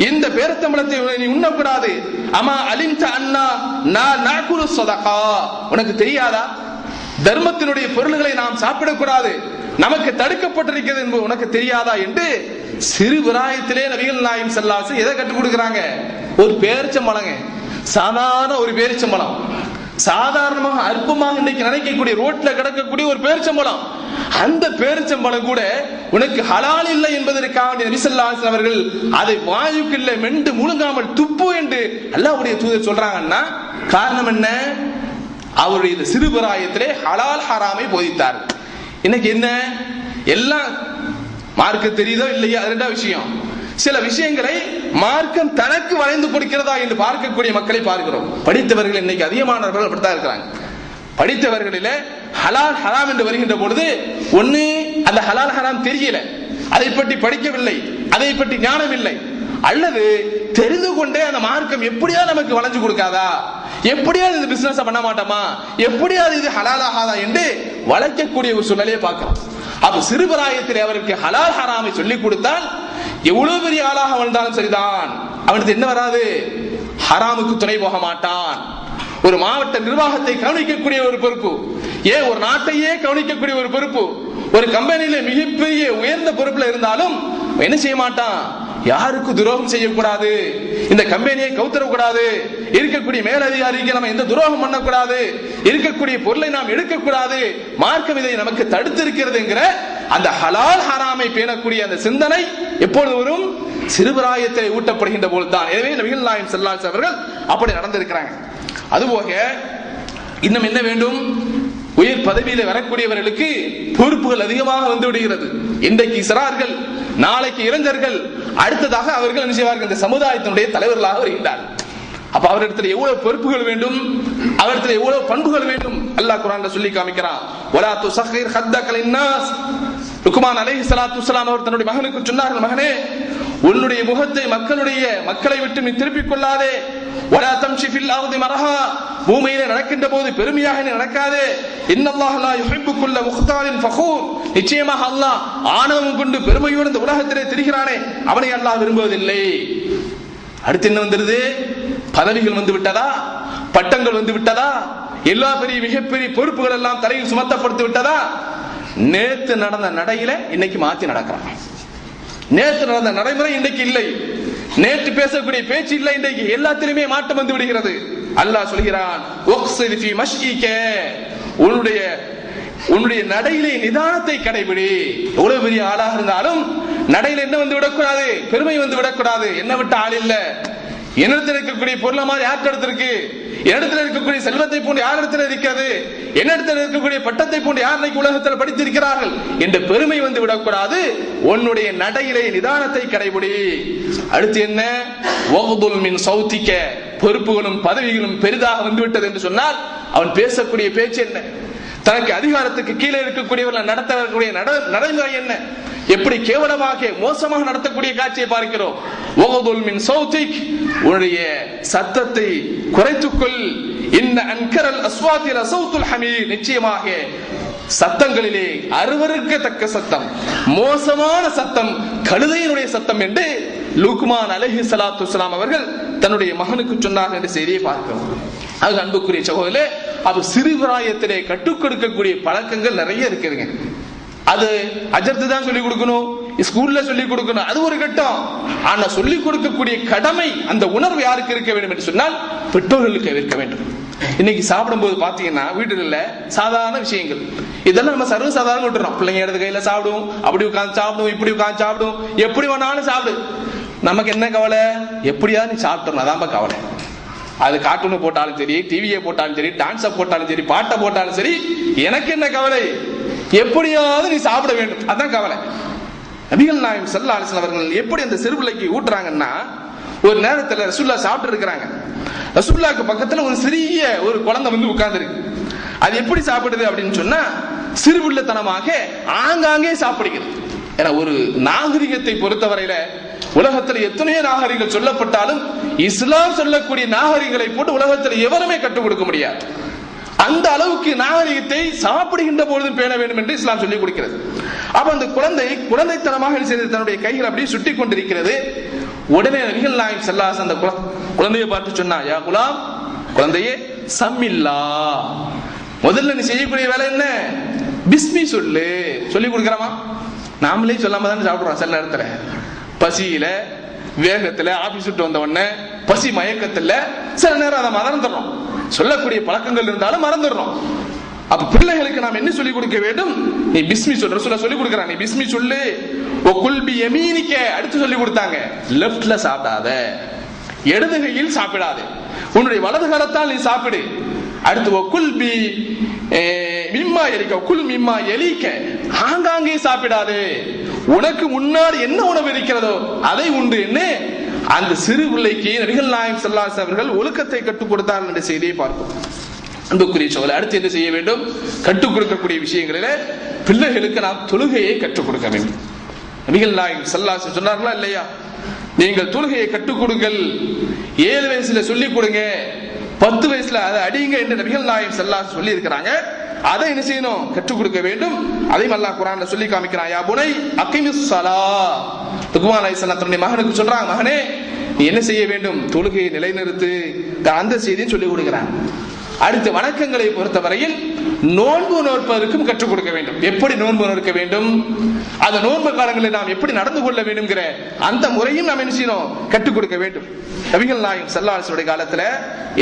இந்த பேரித்தம்பழத்தை நீ உண்ணக்கூடாது. அமா அலிம்த அன்னா நாகுலு ஸதகா, உனக்கு தெரியாதா தர்மத்தினுடைய பொருள்களை நாம் சாப்பிடக்கூடாது, நமக்கு தடுக்கப்பட்டிருக்கிறது என்பது உனக்கு தெரியாதா என்று சிறு விராயத்திலே நபிகள் நாயகம் ஸல்லல்லாஹு அலைஹி வஸல்லம் எதை கற்றுக் கொடுக்கிறாங்க? ஒரு பேரிச்சம்பழங்க, சாதாரண ஒரு பேரிச்சம்பழம், சாதாரணமாக அற்பமாக இன்றைக்கு நினைக்கக்கூடிய ரோட்ல கிடக்கக்கூடிய ஒரு பேரிச்சம்பழம், அந்த பேரிச்சம்பழம் கூட உனக்கு ஹலால் இல்லை என்பதற்காக நபி ஸல்லல்லாஹு அலைஹி வஸல்லம் அவர்கள் அதை வாயுக்குள்ள மெண்டு முழுங்காமல் துப்பு என்று அல்லாஹ்வுடைய தூதர் சொல்றாங்கன்னா காரணம் என்ன? அவருடைய சிறு பிராயத்திலே ஹலால் ஹராமை போதித்தார். இன்னைக்கு என்ன, எல்லாம் மார்க்க தெரியுதோ இல்லையா அது ரெண்டாவது விஷயம். சில விஷயங்களை மார்க்கம் தனக்கு வளைந்து கொடுக்கிறதா என்று பார்க்கக்கூடிய மக்களை பார்க்கிறோம். படித்தவர்கள் இன்னைக்கு அதிகமானவர்கள் அப்படித்தான் இருக்கிறாங்க. படித்தவர்களிலே ஹலால் ஹராம் என்று வருகின்ற பொழுது ஒண்ணு அந்த ஹலால் ஹராம் தெரியல, அதை பற்றி படிக்கவில்லை, அதை பற்றி ஞானம் இல்லை, அல்லது தெரிந்து கொண்டே அந்த மார்க்கம் எப்படியா நமக்கு வளைஞ்சு கொடுக்காதா, எப்படியாவது இது பிசினஸ் பண்ண மாட்டோமா, எப்படியாவது இது ஹலால் ஆகாதா என்று வளைக்கக்கூடிய ஒரு சூழ்நிலையை பார்க்கிறோம். அப்ப சிறுபிராயத்தில் அவருக்கு ஹலால் ஹராமை சொல்லிக் கொடுத்தால் எவ்வளவு பெரிய ஆளாக வாழ்ந்தாலும் சரிதான், அவனுக்கு என்ன வராது? ஹராமுக்கு துணை போக மாட்டான். ஒரு மாவட்ட நிர்வாகத்தை கவனிக்கக்கூடிய ஒரு பொறுப்பு, ஏன் ஒரு நாட்டையே கவனிக்கக்கூடிய ஒரு பொறுப்பு, ஒரு கம்பெனியில மிகப்பெரிய உயர்ந்த பொறுப்புல இருந்தாலும் என்ன செய்ய மாட்டான்? யாருக்கு துரோகம் செய்யக்கூடாது, இந்த கம்பெனியை கவுத்தரக்கூடாது, இருக்கக்கூடிய மேலதிகாரிக்கு நம்ம எந்த துரோகம் பண்ணக்கூடாது, இருக்கக்கூடிய பொருளை நாம் எடுக்கக்கூடாது, மார்க்கம் இதை நமக்கு தடுத்திருக்கிறது என்கிற அந்த ஹலால் ஹராமை பேணக்கூடிய அந்த சிந்தனை எப்பொழுது வரும்? சிறுபிராயத்தை ஊட்டப்படுகின்ற போதுதான். எனவே நபிகள் நாயகம் ஸல்லல்லாஹு அலைஹி வஸல்லம் அவர்கள் அப்படி நடந்திருக்கிறாங்க. அதுபோக இன்னும் என்ன வேண்டும்? உயர் பதவியில வரக்கூடியவர்களுக்கு பொறுப்புகள் அதிகமாக வந்து விடுகிறது. இன்றைக்கு சிறார்கள், நாளைக்கு இளைஞர்கள், அடுத்ததாக அவர்கள் என்ன செய்வார்கள்? இந்த சமுதாயத்தினுடைய தலைவர்களாக வருகின்றார்கள். அப்ப அவரிடத்துல எவ்வளவு பொறுப்புகள் வேண்டும், அவரிடத்துல எவ்வளவு பண்புகள் வேண்டும் அல்லாஹ் குர்ஆன்ல சொல்லி காமிக்கிறான். வலா துஸகிர் ஹத்தக லின்னாஸ், லுக்மான் அலைஹிஸ்ஸலாத்து வஸ்ஸலாம் அவர் தன்னுடைய மகனுக்கு சொன்னார்கள், மகனே உன்னுடைய முகத்தை மக்களை விட்டு நீ திருப்பிக் கொள்ளாதே, வலா தம்ஷி ஃபில் அர்தி மரஹா, பூமியிலே நடக்கின்ற போது பெருமையாக நடக்காதே. இன்னல்லாஹ லா யுஹிப்பு குல்ல முக்தாலின் ஃபகூர், நிச்சயமாக அல்லாஹ் ஆணவம் கொண்டு பெருமையோடு இந்த உலகத்திலே திரிகிறானே அவனை அல்லாஹ் விரும்புவதில்லை. அடுத்து என்ன வந்துருது? பதவிகள் வந்து விட்டதா, பட்டங்கள் வந்து விட்டதா, எல்லா பெரிய மிகப்பெரிய பொறுப்புகள் எல்லாம் தலையில் சுமத்தப்படுத்தி விட்டதா? நேத்து நடந்த நடையில இன்னைக்கு மாத்தி நடக்கிறான். நேற்று நடந்த நடைமுறை இன்னைக்கு இல்லை, நேற்று பேசக்கூடிய பேச்சு இல்லை, இன்றைக்கு எல்லாத்திலுமே மாற்றம் வந்து விடுகிறது. அல்லாஹ் சொல்கிறான், உன்னுடைய நடையிலே நிதானத்தை கடைபிடி. எவ்வளவு பெரிய ஆளாக இருந்தாலும் நடையில என்ன வந்து விடக்கூடாது? பெருமை வந்து விடக்கூடாது. என்ன விட்ட ஆள் இல்ல, என்னிடத்தில் இருக்கக்கூடிய பொருளை மாதிரி யார்கிட்ட இருக்கு, என்னிடத்தில் இருக்கக்கூடிய செல்வத்தை போன்று யார் இடத்துல இருக்கிறது, என்னிடத்தில் இருக்கக்கூடிய பட்டத்தை போன்று யார் உலகத்தில் படித்திருக்கிறார்கள் என்ற பெருமை வந்து விடக்கூடாது. உன்னுடைய நடையிலே நிதானத்தை கடைபிடி. அடுத்து என்ன? வக்துல் மின் சௌதிக, பொறுப்புகளும் பதவிகளும் பெரிதாக வந்துவிட்டது என்று சொன்னால் அவன் பேசக்கூடிய பேச்சு என்ன? தனக்கு அதிகாரத்துக்கு கீழே இருக்கக்கூடியவர்கள் நடத்தக்கூடிய நடைமுறை என்ன? எப்படி கேவலமாக மோசமாக நடத்தக்கூடிய காட்சியை பார்க்கிறோம். வக்துல் மின் சௌதிக், உன்னுடைய சத்தத்தை குறைத்துக்கொள். இன்ன அன்கரல் அஸ்வாதி லசௌத்துல் ஹமீர், நிச்சயமாக சத்தங்களிலே அருவருக்கத்தக்க சத்தம், மோசமான சத்தம் கழுதையினுடைய சத்தம் என்று லுக்மான் அலைஹிஸ்ஸலாத்து வஸ்ஸலாம் அவர்கள் தன்னுடைய மகனுக்கு சொன்னார்கள் என்ற செய்தியை பார்க்கிறோம். அது அன்புக்குரிய சகோதரர்களே, அது சிறுபிராயத்திலே கற்றுக் கொடுக்கக்கூடிய பழக்கங்கள் நிறைய இருக்குதுங்க. அது அஜர்த்து தான் சொல்லிக் கொடுக்கணும், ஸ்கூல்ல சொல்லிக் கொடுக்கணும், அது ஒரு கட்டம். ஆனா சொல்லிக் கொடுக்கக்கூடிய கடமை, அந்த உணர்வு யாருக்கு இருக்க வேண்டும் என்று சொன்னால் பெற்றோர்களுக்கு இருக்க வேண்டும். இன்னைக்கு சாப்பிடும் போது பாத்தீங்கன்னா வீட்டுல சாதாரண விஷயங்கள் இதெல்லாம் நம்ம சர்வ சாதாரண விட்டுறோம். பிள்ளைங்க இடது கையில சாப்பிடுவோம், அப்படி உட்காந்து சாப்பிடுவோம், இப்படி உட்காந்து சாப்பிடுவோம், எப்படி வேணாலும் சாப்பிடு. நமக்கு என்ன கவலை? எப்படியாவது நீ சாப்பிட்டோம், அதான் கவலை. அது கார்ட்டூன் போட்டாலும் சரி, டிவியை போட்டாலும் சரி, டான்ஸை போட்டாலும் சரி, பாட்டை போட்டாலும் சரி, எனக்கு என்ன கவலை? எப்படியாவது நீ சாப்பிட வேண்டும், அதான் கவலை. நபிகள் நாயகம் ஸல்லல்லாஹு அலைஹி வஸல்லம் அவர்கள் எப்படி அந்த சிறுபிள்ளைக்கு ஊட்டுறாங்கன்னா, ஒரு நேரத்தில் ரசூலுல்லாஹ் சாப்பிட்டு இருக்கிறாங்க. ரசூலுல்லாஹ்க்கு பக்கத்துல ஒரு சிறிய ஒரு குழந்தை வந்து உட்கார்ந்துருக்கு. அது எப்படி சாப்பிடுது அப்படின்னு சொன்னா, சிறுபிள்ளைத்தனமாக ஆங்காங்கே சாப்பிடுகிறது. ஏன்னா ஒரு நாகரிகத்தை பொறுத்தவரையில உலகத்தில் எத்தனையோ நாகரிகங்கள் சொல்லப்பட்டாலும் இஸ்லாம் சொல்லக்கூடிய நாகரிகங்களை போட்டு உலகத்தில் எவருமே கற்றுக் கொடுக்க முடியாது. அந்த அளவுக்கு நாகரிகத்தை சாப்பிடுகின்ற பொழுதும் பேண வேண்டும் என்று இஸ்லாம் சொல்லிக் கொடுக்கிறது. அப்ப அந்த குழந்தைத்தனமாக தன்னுடைய கைகள் அப்படியே சுட்டி கொண்டிருக்கிறது. உடனே நபிகள் நாயகம் ஸல்லல்லாஹு அலைஹி வஸல்லம் அந்த குழந்தையை பார்த்து சொன்னா, யா குலாம், குழந்தையே, சம்மில்லா, முதல்ல நீ செய்யக்கூடிய வேலை என்ன? பிஸ்மி சொல்லு. சொல்லி கொடுக்கிறோமா? நாமளே சொல்லாம தானே சாப்பிடுறோம். சில நேரத்துல பசியில, வேகத்துல, ஆபீஸ் விட்டு வந்த உடனே பசி மயக்கத்துல சில நேரம் அதை மறந்துடுறோம். சொல்லக்கூடிய பழக்கங்கள் இருந்தாலும் மறந்துடுறோம். அப்ப பிள்ளைகளுக்கு நாம் என்ன சொல்லிக் கொடுக்க வேண்டும்? நீ பிஸ்மி சொல்ற சொல்லி கொடுக்கிறான், நீ பிஸ்மி சொல்லு. குல்பி யமீனிக்க, அடுத்து சொல்லி கொடுத்தாங்க, லெப்ட்ல சாப்பிடாத, இடது கையில் சாப்பிடாது, உன்னுடைய வலது கரத்தால் நீ சாப்பிடு. அடுத்து குல்பி மிம்மா எலிக்க, குல் மிம்மா எலிக்க, ஆங்காங்கே சாப்பிடாது, உனக்கு முன்னாடி என்ன உணவு இருக்கிறதோ அதை உண்டு என்ன. அந்த சிறு பிள்ளைக்கு நபிகள் நாயகம் ஸல்லல்லாஹு அலைஹி வஸல்லம் அவர்கள் ஒழுக்கத்தை கற்றுக் கொடுத்தார்கள் என்ற செய்தியை பார்ப்போம். அன்புக்குரிய சகோதரர்களே, அடுத்து என்ன செய்ய வேண்டும்? கற்றுக் கொடுக்கக்கூடிய விஷயங்களில பிள்ளைகளுக்கு நாம் தொழுகையை கற்றுக் கொடுக்க வேண்டும். நபிகள் நாயகம் ஸல்லல்லாஹு அலைஹி வஸல்லம் சொன்னார்களா இல்லையா? நீங்கள் தொழுகையை கற்றுக் கொடுங்கள், 7 வயசுல சொல்லிக் கொடுங்க, 10 வயசுல அதை அடிங்க என்று நபிகள் நாயகம் ஸல்லல்லாஹு அலைஹி வஸல்லம் சொல்லி இருக்கிறாங்க. அதை என்ன செய்யணும்? கற்றுக் கொடுக்க வேண்டும். அதையும் அல்லாஹ் குர்ஆன்ல சொல்லி காமிக்கிறான். யா புனை அகிமிஸ் ஸலாத், லுக்மான் அலைஹிஸ்ஸலாம் தன்னுடைய மகனுக்கு சொல்றாங்க, மகனே நீ என்ன செய்ய வேண்டும்? தொழுகையை நிலைநிறுத்து. அந்த செய்தியை சொல்லி கொடுக்கிறான். அடுத்து வணக்கங்களை பொறுத்தவரையில் நோன்பு நோற்பதற்கும் கற்றுக் கொடுக்க வேண்டும். எப்படி நோன்பு நோக்க வேண்டும், அந்த நோன்பு காலங்களில் நாம் எப்படி நடந்து கொள்ள வேண்டும்ங்கிற அந்த முறையும் நாம் என்ன செய்யணும்? கற்றுக் கொடுக்க வேண்டும். நபிகள் நாயகம் ஸல்லல்லாஹு அலைஹி வஸல்லம் காலத்துல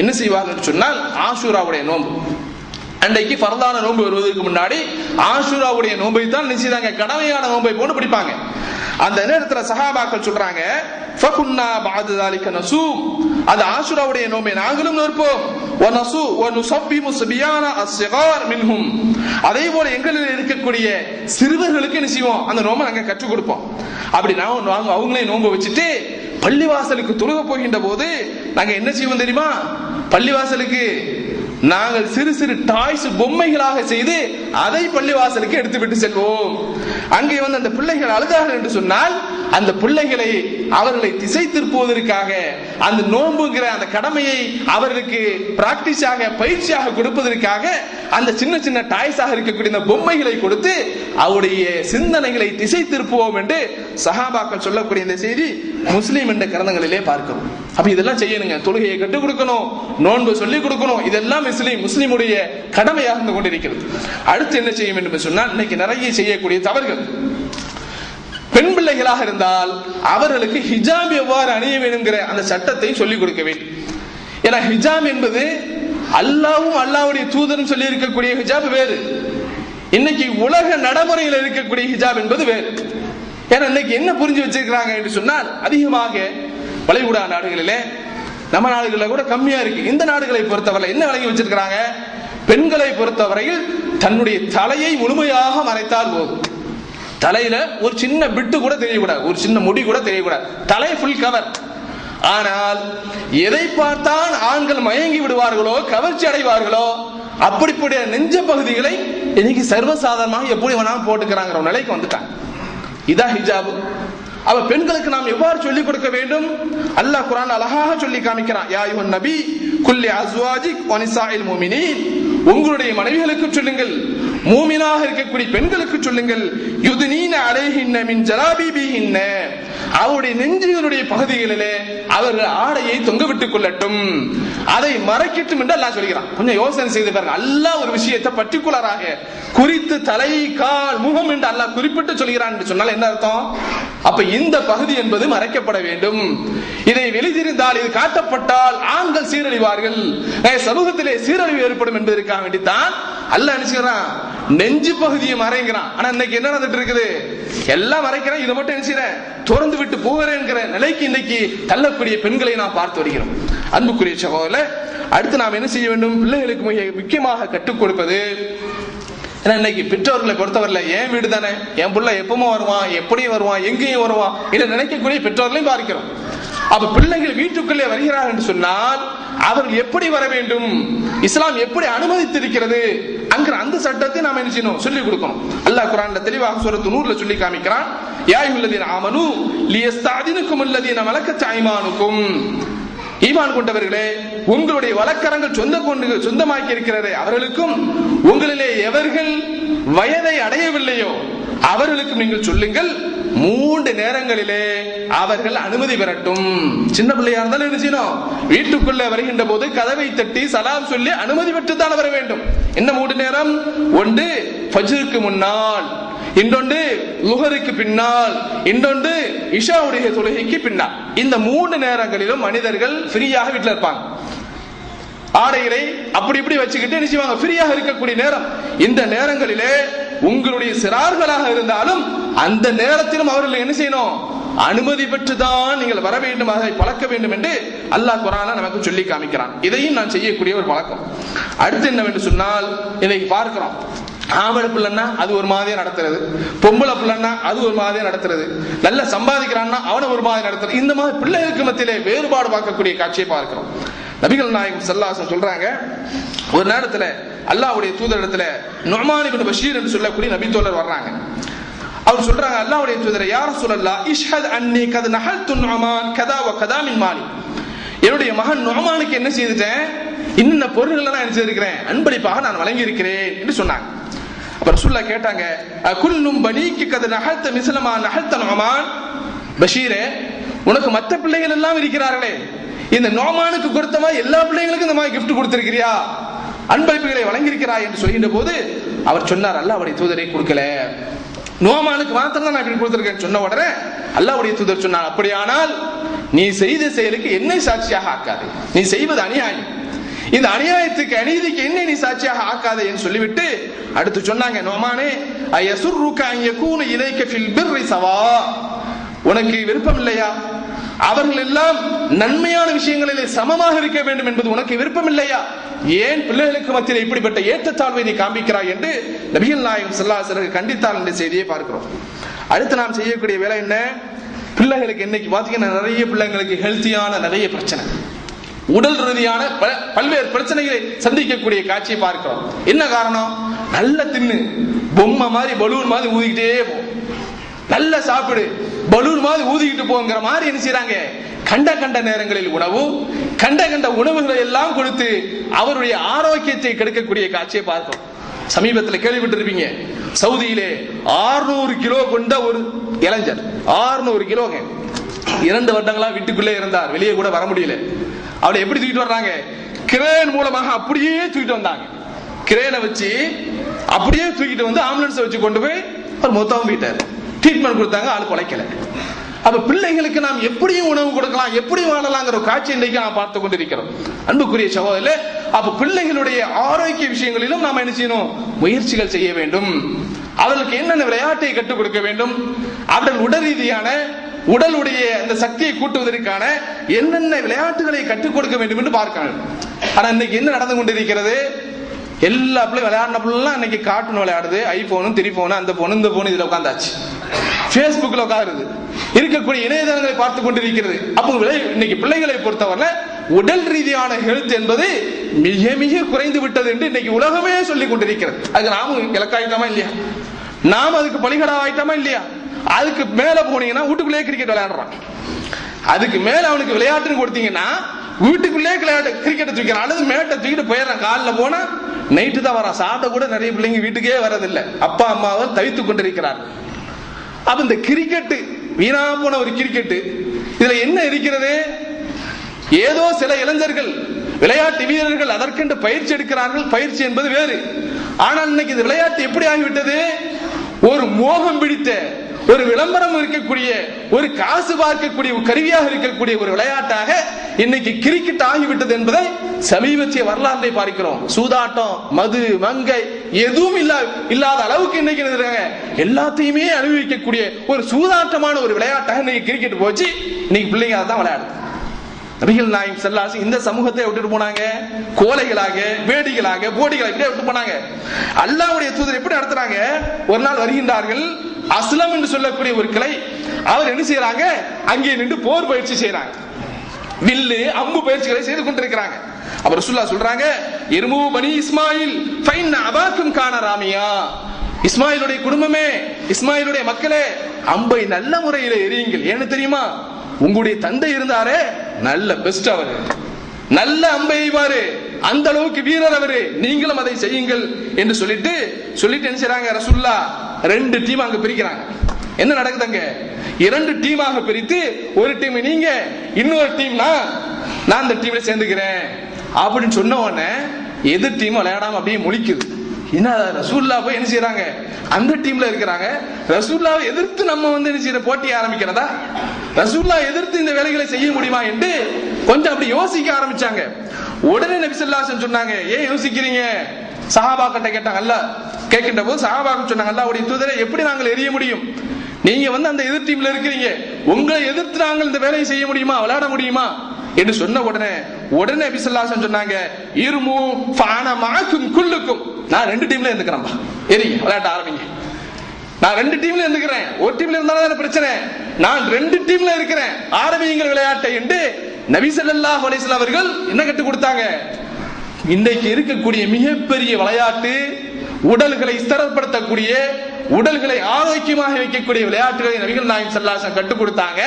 என்ன செய்வார்கள் சொன்னால், ஆஷூராவுடைய நோன்பு, அன்றைக்கு ஃபர்தான நோன்பு வருவதற்கு முன்னாடி ஆஷூராவுடைய நோன்பை தான் நிச்சயதாங்க கடமையான நோன்பை போட்டு பிடிப்பாங்க. அந்த நேரத்தில் சஹாபாக்கள் சொல்றாங்க, ஃபகுன்னா பஅத ذلك நஸூம், அந்த ஆஷூராவுடைய நோன்பை நாங்களும் நோற்போம், வனஸூ வனுஸபிமு ஸபியான அஸ்ஸிகார் மின்ஹும், அதே போல எங்களில் இருக்கக்கூடிய சிறுவர்களுக்கு என்ன செய்வோம்? அந்த நோன்பை நாங்க கற்றுக் கொடுப்போம். அப்படி நாங்க அவங்களே நோன்பை வச்சுட்டு பள்ளிவாசலுக்கு தொழுக போகின்ற போது நாங்க என்ன செய்வோம் தெரியுமா? பள்ளிவாசலுக்கு நாங்கள் சிறு சிறு டாய்ஸ் பொம்மைகளாக செய்து அதை பள்ளிவாசலுக்கு எடுத்துவிட்டு செல்வோம். அங்கே வந்து அந்த பிள்ளைகள் அழுதார்கள் என்று சொன்னால் அந்த பிள்ளைகளை அவர்களை திசை திருப்புவதற்காக அந்த நோன்புங்கிற அந்த கடமையை அவர்களுக்கு பிராக்டிஸாக பயிற்சியாக கொடுப்பதற்காக அந்த சின்ன சின்ன டாய்ஸாக இருக்கக்கூடிய இந்த பொம்மைகளை கொடுத்து அவருடைய சிந்தனைகளை திசை திருப்புவோம் என்று சஹாபாக்கள் சொல்லக்கூடிய இந்த செய்தி முஸ்லிம் என்ற கிரந்தங்களிலே பார்க்கிறோம். அப்ப இதெல்லாம் செய்யணுங்க. தொழுகையை கற்றுக் கொடுக்கணும், நோன்பு சொல்லிக் கொடுக்கணும். இதெல்லாம் முஸ்லிமுடைய கடமையாக இருந்து கொண்டிருக்கிறது. அடுத்து என்ன செய்ய வேண்டும் என்று சொன்னால், இன்னைக்கு நிறைய செய்யக்கூடிய தவறுகள். பெண் பிள்ளைகளாக இருந்தால் அவர்களுக்கு ஹிஜாப் எவ்வாறு அணிய வேண்டும்ங்கிற அந்த சட்டத்தை சொல்லிக் கொடுக்க வேண்டும். ஏன்னா ஹிஜாப் என்பது அல்லாஹ்வும் அல்லாஹ்வுடைய தூதரும் சொல்லி இருக்கக்கூடிய ஹிஜாப் வேறு, இன்னைக்கு உலக நடைமுறையில் இருக்கக்கூடிய ஹிஜாப் என்பது வேறு. ஏன்னா இன்னைக்கு என்ன புரிஞ்சு வச்சிருக்கிறாங்க என்று சொன்னால், அதிகமாக வளைகுடா நாடுகளிலே, நம்ம நாடுகளில் கூட கம்மியா இருக்கு, இந்த நாடுகளை பொறுத்தவரை என்ன விளங்கி வச்சிருக்கிறாங்க, பெண்களை பொறுத்தவரையில் தன்னுடைய தலையை முழுமையாக மறைத்தால் போதும். தலையில ஒரு சின்ன பிட்டு கூட தெரியக்கூடாது, ஒரு சின்ன முடி கூட தெரியக்கூடாது, தலை ஃபுல் கவர். ஆனால் எதை பார்த்தான் ஆண்கள் மயங்கி விடுவார்களோ, கவர்ச்சி அடைவார்களோ, அப்படிப்பட்ட நெஞ்ச பகுதிகளை இன்னைக்கு சர்வசாதாரணமாக எப்படி வேணாலும் போட்டுக்கிறாங்கிற நிலைக்கு வந்துட்டாங்க. இதான் ஹிஜாப். அவ பெண்களுக்கு நாம் எவ்வாறு சொல்லிக் கொடுக்க வேண்டும்? அல்லாஹ் குர்ஆன் அழகாக சொல்லி காமிக்கிறான். யா அய்யுஹன் நபி குல்லி அஸ்வாஜிக் வ நிசாஇல் முஃமினீன், உங்களுடைய மனைவிகளுக்கு சொல்லுங்கள், மூமினாக இருக்கக்கூடிய பெண்களுக்கு சொல்லுங்கள், யுத்னீன அலைஹின்ன மின் ஜலாபிபிஹின்ன, அவருடைய நெஞ்சுகளுடைய பகுதிகளிலே அவர்கள் ஆடையை தொங்க விட்டுக் கொள்ளட்டும், அதை மறைக்கட்டும் என்று அல்லாஹ் சொல்கிறான். கொஞ்சம் யோசனை செய்து பாருங்க. அல்லாஹ் ஒரு விஷயத்தை பர்டிகுலராக குறித்து தலை, கால், முகம் என்று அல்லாஹ் குறிப்பிட்டு சொல்கிறான் என்று சொன்னால் என்ன அர்த்தம்? அப்ப இந்த பகுதி என்பது மறைக்கப்பட வேண்டும். இதை வெளிதிருந்தால், இது காட்டப்பட்டால் ஆண்கள் சீரழிவார்கள், சமூகத்திலே சீரழிவு ஏற்படும் என்பதற்காக வேண்டித்தான் அல்லாஹ் நினைச்சுக்கிறான் நெஞ்சு பகுதியை மறைங்கிறான். ஆனா இன்னைக்கு என்ன நடந்துட்டு இருக்குது? எல்லாம் மறைக்கிறேன், இதை மட்டும் நினைச்சுறேன், திறந்து விட்டு போகிறேன்கிற நிலைக்கு இன்னைக்கு தள்ளக்கூடிய பெண்களை நாம் பார்த்து வருகிறோம். அன்புக்குரிய சகோதரர்களே, அடுத்து நாம் என்ன செய்ய வேண்டும்? பிள்ளைகளுக்கு மிக முக்கியமாக கற்றுக் கொடுப்பது. ஏன்னா இன்னைக்கு பெற்றோர்களை பொறுத்தவரையில் என் வீடு தானே, என் பிள்ளை எப்பவுமே வருவான், எப்படியும் வருவான், எங்கேயும் வருவான் இதை நினைக்கக்கூடிய பெற்றோர்களையும் பார்க்கிறோம். அப்ப பிள்ளைகள் வீட்டுக்குள்ளே வருகிறார்கள் என்று சொன்னால் அவர்கள் எப்படி வர வேண்டும், இஸ்லாம் எப்படி அனுமதித்திருக்கிறது அங்கிற அந்த சட்டத்தை நாம் என்ன செய்யணும்? சொல்லிக் கொடுக்கணும். அல்லாஹ் குர்ஆன்ல தெளிவாக சூரத்து நூர்ல சொல்லி காமிக்கிறான். யா அய்யுஹல்லதீன ஆமனூ லியஸ்தஅதினுக்கும் அல்லதீன மலக்கத் ஐமானுக்கும், ஈமான் கொண்டவர்களே, உங்களுடைய வழக்கரங்கள் சொந்தமாக்கி இருக்கிறதே அவர்களுக்கும் உங்களிலே எவர்கள் வயதை அடையவில்லையோ அவர்களுக்கும் நீங்கள் சொல்லுங்கள், 3 நேரங்களிலே அவர்கள் அனுமதி பெறட்டும். சின்ன பிள்ளையா இருந்தாலும் என்ன செய்யணும்? வீட்டுக்குள்ள வருகின்ற போது கதவை தட்டி சலாம் சொல்லி அனுமதி பெற்று தான் வர வேண்டும். என்ன 3 நேரம்? ஒன்று ஃபஜ்ருக்கு முன்னால், இன்னொன்று லுஹருக்கு பின்னால், இன்னொன்று இஷாவுடைய தொழுகைக்கு பின்னால். இந்த 3 நேரங்களிலும் மனிதர்கள் ஃப்ரீயாக வீட்டில் இருப்பாங்க. ஆடைகளை அப்படி இப்படி வச்சுக்கிட்டு நிச்சயமாக ஃப்ரீயாக இருக்கக்கூடிய நேரம். இந்த நேரங்களிலே உங்களுடைய சிறார்களாக இருந்தாலும் அந்த நேரத்திலும் அவர்கள் என்ன செய்யணும்? அனுமதி பெற்றுதான் நீங்கள் வர வேண்டும், அதை பழக்க வேண்டும் என்று அல்லாஹ் குர்ஆன்ல நமக்கு சொல்லி காமிக்கிறான். இதையும் நான் செய்யக்கூடிய ஒரு பழக்கம். அடுத்து என்னவென்று சொன்னால், இதை பார்க்கிறோம், ஆம்பளை பிள்ளைன்னா அது ஒரு மாதிரியா நடத்துறது, பொம்பளை பிள்ளைன்னா அது ஒரு மாதிரியா நடத்துறது, நல்லா சம்பாதிக்கிறான்னா அவனை ஒரு மாதிரி நடத்துறது. இந்த மாதிரி பிள்ளைகளுக்கு மத்தியிலே வேறுபாடு பார்க்கக்கூடிய காட்சியை பார்க்கிறோம். நபிகள் நாயகம் ஸல்லல்லாஹு அலைஹி வஸல்லம் சொல்றாங்க, ஒரு நேரத்துல அல்லாஹ்வுடைய தூதரிடத்துல நுஅமான் இப்னு பஷீர் என்று சொல்லக்கூடிய நபி தோழர் வர்றாங்க. அவர் சொல்றாங்க, அல்லாஹ்வுடைய தூதரே, யா ரசூலல்லாஹ் இஷ்ஹத் அன்னி கத் நஹல்து நுஅமான் கதா வ கதா மின் மாலி, என்னுடைய மகன் நுஅமானுக்கு என்ன செய்துட்டேன், இன்னென்ன பொருள்களை நான் என்ன செய்திருக்கிறேன், அன்பளிப்பாக நான் வழங்கி இருக்கிறேன் என்று சொன்னாங்க. அப்ப ரசூலுல்லாஹ் கேட்டாங்க, குல்லும் பனீக்கி கத் நஹல்த மிஸ்லமா நஹல்த நுஅமான், பஷீரே, உனக்கு மற்ற பிள்ளைகள் எல்லாம் இருக்கிறார்களே, இந்த நுஅமானுக்கு கொடுத்த மாதிரி எல்லா பிள்ளைகளுக்கும் இந்த மாதிரி கிஃப்ட் கொடுத்திருக்கிறியா, அன்பளிப்புகளை வழங்கியிருக்கிறாய் என்று சொல்கின்ற போது அவர் சொன்னார், அல்லாஹ்வுடைய தூதரை கொடுக்கல, நுஅமானுக்கு மாத்திரம் தான் நான் இப்படி கொடுத்திருக்கேன். சொன்ன உடனே அல்லாஹ்வுடைய தூதர் சொன்னார், அப்படியானால் நீ செய்த செயலுக்கு என்னை சாட்சியாக ஆக்காது, நீ செய்வது அநியாயம், இந்த அநியாயத்துக்கு அநீதிக்கு என்னை நீ சாட்சியாக ஆக்காதே என்று சொல்லிவிட்டு அடுத்து சொன்னாங்க, நுஅமானே அயசுர்ருக அன் யகூன இலைக ஃபில் பிர்ரி சவா, உனக்கு விருப்பம் இல்லையா அவர்கள் எல்லாம் நன்மையான விஷயங்களிலே சமமாக இருக்க வேண்டும் என்பது உனக்கு விருப்பம் இல்லையா, ஏன் பிள்ளைகளுக்கு மத்தியில் இப்படிப்பட்ட ஏற்றத்தாழ்வை நீ காண்பிக்கிறாய் என்று நபிகள் நாயகம் ஸல்லல்லாஹு அலைஹி வஸல்லம் கண்டித்தார் என்ற செய்தியை பார்க்கிறோம். அடுத்து நாம் செய்யக்கூடிய வேலை என்ன? பிள்ளைகளுக்கு இன்னைக்கு பாத்தீங்கன்னா நிறைய பிள்ளைங்களுக்கு ஹெல்த்தியான நிறைய பிரச்சனை, உடல் ரீதியான பல்வேறு பிரச்சனைகளை சந்திக்கக்கூடிய காட்சியை பார்க்கிறோம். என்ன காரணம்? நல்ல தின்னு, பொம்மை மாதிரி பலூன் மாதிரி ஊதிக்கிட்டே போ, நல்ல சாப்பிடு, பலூன் மாதிரி ஊதிக்கிட்டு போங்கிற மாதிரி என்ன செய்யறாங்க? கண்ட நேரங்களில் உணவு, கண்ட உணவுகளை எல்லாம் கொடுத்து அவருடைய ஆரோக்கியத்தை கெடுக்கக்கூடிய காட்சியை பார்க்கிறோம். சமீபத்தில் கேள்விப்பட்டிருப்பீங்க, சவுதியிலே 600 கிலோ கொண்ட ஒரு இளைஞர், 600 கிலோங்க, 2 வருடங்களா வீட்டுக்குள்ளே இருந்தார், வெளியே கூட வர முடியல. அவளை எப்படி தூக்கிட்டு வர்றாங்க? கிரேன் மூலமாக அப்படியே தூக்கிட்டு வந்தாங்க. கிரேனை வச்சு அப்படியே தூக்கிட்டு வந்து ஆம்புலன்ஸ் வச்சு கொண்டு போய் ஒரு மொத்தம் வீட்டார், ட்ரீட்மெண்ட் கொடுத்தாங்க, ஆளு குலைக்கல. அப்ப பிள்ளைகளுக்கு நாம் எப்படியும் உணவு கொடுக்கலாம், எப்படி வாழலாங்கிற காட்சி இன்றைக்கு நாம் பார்த்து கொண்டிருக்கிறோம். அன்புக்குரிய சகோதரர்களே, அப்ப பிள்ளைகளுடைய ஆரோக்கிய விஷயங்களிலும் நாம் என்ன செய்யணும்? முயற்சிகள் செய்ய வேண்டும். அவர்களுக்கு என்னென்ன விளையாட்டை கற்றுக் கொடுக்க வேண்டும், அவர்கள் உடல் ரீதியான உடலுடைய அந்த சக்தியை கூட்டுவதற்கான என்னென்ன விளையாட்டுகளை கற்றுக் கொடுக்க வேண்டும் என்று பார்க்கணும். ஆனா இன்னைக்கு என்ன நடந்து கொண்டிருக்கிறது? எல்லா பிள்ளையும் விளையாடின பிள்ளைலாம் இன்னைக்கு கார்ட்டூன் விளையாடுது, ஐபோனும் 3 போனு, அந்த போனு இந்த போனு, இதுல உட்காந்தாச்சு, பேஸ்புக்ல உட்காருது, இருக்கக்கூடிய இணையதளங்களை பார்த்து கொண்டிருக்கிறது. அப்போ இன்னைக்கு பிள்ளைகளை பொறுத்தவரை உடல் ரீதியான ஹெல்த் என்பது மிக மிக குறைந்து விட்டது என்று இன்னைக்கு உலகமே சொல்லிக் கொண்டிருக்கிறது. அதுக்கு நாமும் இலக்காயிட்டோமா இல்லையா? நாம் அதுக்கு பலிகடா ஆயிட்டோமா இல்லையா? அதுக்கு மேல போனீங்கன்னா வீட்டுக்குள்ளே கிரிக்கெட் விளையாடுறான், அதுக்கு மேல அவனுக்கு விளையாட்டுன்னு கொடுத்தீங்கன்னா வீட்டுக்குள்ளே கிரிக்கெட் தூக்கிறான், அல்லது மேட்டை தூக்கிட்டு போயிடறான். காலில் போனா நைட்டு தான் வரான், சாப்பிட கூட நிறைய பிள்ளைங்க வீட்டுக்கே வரதில்லை, அப்பா அம்மாவை தவித்துக் கொண்டிருக்கிறார். அப்ப இந்த கிரிக்கெட் வீணா போன ஒரு கிரிக்கெட், இதுல என்ன இருக்கிறது? ஏதோ சில இளைஞர்கள் விளையாட்டு வீரர்கள் அதற்கென்று பயிற்சி எடுக்கிறார்கள், பயிற்சி என்பது வேறு. ஆனால் இன்னைக்கு இந்த விளையாட்டு எப்படி ஆகிவிட்டது? ஒரு மோகம் பிடித்த, ஒரு விளம்பரம் இருக்கக்கூடிய, ஒரு காசு பார்க்கக்கூடிய கருவியாக இருக்கக்கூடிய ஒரு விளையாட்டாக இன்னைக்கு கிரிக்கெட் ஆகிவிட்டது என்பதை சமீபத்திய வரலாற்றை பார்க்கிறோம். சூதாட்டம், மது, மங்கை எதுவும் இல்லாத அளவுக்கு இன்னைக்கு எல்லாத்தையுமே அனுபவிக்கக்கூடிய ஒரு சூதாட்டமான ஒரு விளையாட்டாக இன்னைக்கு கிரிக்கெட் போச்சு. இன்னைக்கு பிள்ளைங்க அதான் விளையாடுது. நபிகள் நாயகம் ஸல்லல்லாஹு அலைஹி வஸல்லம் இந்த சமூகத்தை விட்டுட்டு போனாங்க, கோலைகளாக, வேடிகளாக, போடிகளாக இப்படியே விட்டு போனாங்க. அல்லாஹ்வுடைய தூதர் எப்படி நடத்துறாங்க? ஒரு நாள் வருகின்றார்கள், அஸ்லம் என்று சொல்லக்கூடிய ஒரு கிளை, அவர் என்ன செய்யறாங்க? அங்கே நின்று போர் பயிற்சி செய்யறாங்க, வில்லு அம்பு பயிற்சிகளை செய்து கொண்டிருக்கிறாங்க. அப்ப ரசூலுல்லாஹ் சொல்றாங்க, இர்மு பனி இஸ்மாயில் ஃபைன் அபாக்கும் கான ராமியா, இஸ்மாயிலுடைய குடும்பமே, இஸ்மாயிலுடைய மக்களே, அம்பை நல்ல முறையில் எறியுங்கள். ஏன்னு தெரியுமா? உங்களுடைய தந்தை இருந்தாரே, நல்ல பெஸ்ட், அவரு நல்ல அம்பை எய்வாரு, அந்த அளவுக்கு வீரர் அவரு, நீங்களும் அதை செய்யுங்கள் என்று சொல்லிட்டு என்ன செய்றாங்க? ரசூலுல்லாஹ் 2 டீம் அங்க பிரிக்கிறாங்க. என்ன நடக்குதுங்க? 2 டீமாக பிரித்து, ஒரு டீம் நீங்க, இன்னொரு டீம் நான் அந்த டீம்ல சேர்ந்துக்கிறேன் அப்படின்னு சொன்ன உடனே எதிர் டீம் விளையாடாம அப்படியே முழிக்குது. என்ன ரசூலுல்லாஹ் போய் என்ன செய்யறாங்க? அந்த டீம்ல இருக்கிறாங்க, ரசூலுல்லாஹ் எதிர்த்து நம்ம என்ன செய்யற போட்டி ஆரம்பிக்கிறதா? ரசூலுல்லாஹ் எதிர்த்து இந்த வேலைகளை செய்ய முடியுமா என்று கொஞ்சம் அப்படி யோசிக்க ஆரம்பிச்சாங்க. உடனே நபி ஸல்லல்லாஹு அலைஹி வஸல்லம் சொன்னாங்க, ஏன் யோசிக்கிறீங்க? சஹாபாக்கிட்ட கேட்டாங்க. அல்லாஹ் கேட்கின்ற போது சஹாபாக்கள் சொன்னாங்க, அல்லாஹ்வுடைய தூதரே, எப்படி நாங்கள் எரிய முடியும்? நீங்க அந்த எதிர் டீம்ல இருக்கிறீங்க, உங்களை எதிர்த்து நாங்கள் இந்த வேலையை செய்ய முடியுமா, விளையாட முடியுமா என்று சொன்ன உடனே நபி ஸல்லல்லாஹு அலைஹி வஸல்லம் சொன்னாங்க, இர்மு ஃபஅனா மஅக்கும் குல்லுக்கும், நான் 2 டீம்ல இருந்துக்கிறேன், எரிங்க, விளையாட்ட ஆரம்பிங்க. நான் 2 டீம்ல இருந்துக்கிறேன், ஒரு டீம்ல இருந்தாலும் பிரச்சனை, நான் 2 டீம்ல இருக்கிறேன், ஆரம்பியுங்கள் விளையாட்டை என்று நபி ஸல்லல்லாஹு அலைஹி வஸல்லம் அவர்கள் என்ன கற்றுக் கொடுத்தாங்க? இன்றைக்கு இருக்கக்கூடிய மிகப்பெரிய விளையாட்டு, உடல்களை ஸ்திரப்படுத்தக்கூடிய, உடல்களை ஆரோக்கியமாக வைக்கக்கூடிய விளையாட்டுகளை நபிகள் நாயகம் ஸல்லல்லாஹு அலைஹி வஸல்லம் கற்றுக் கொடுத்தாங்க.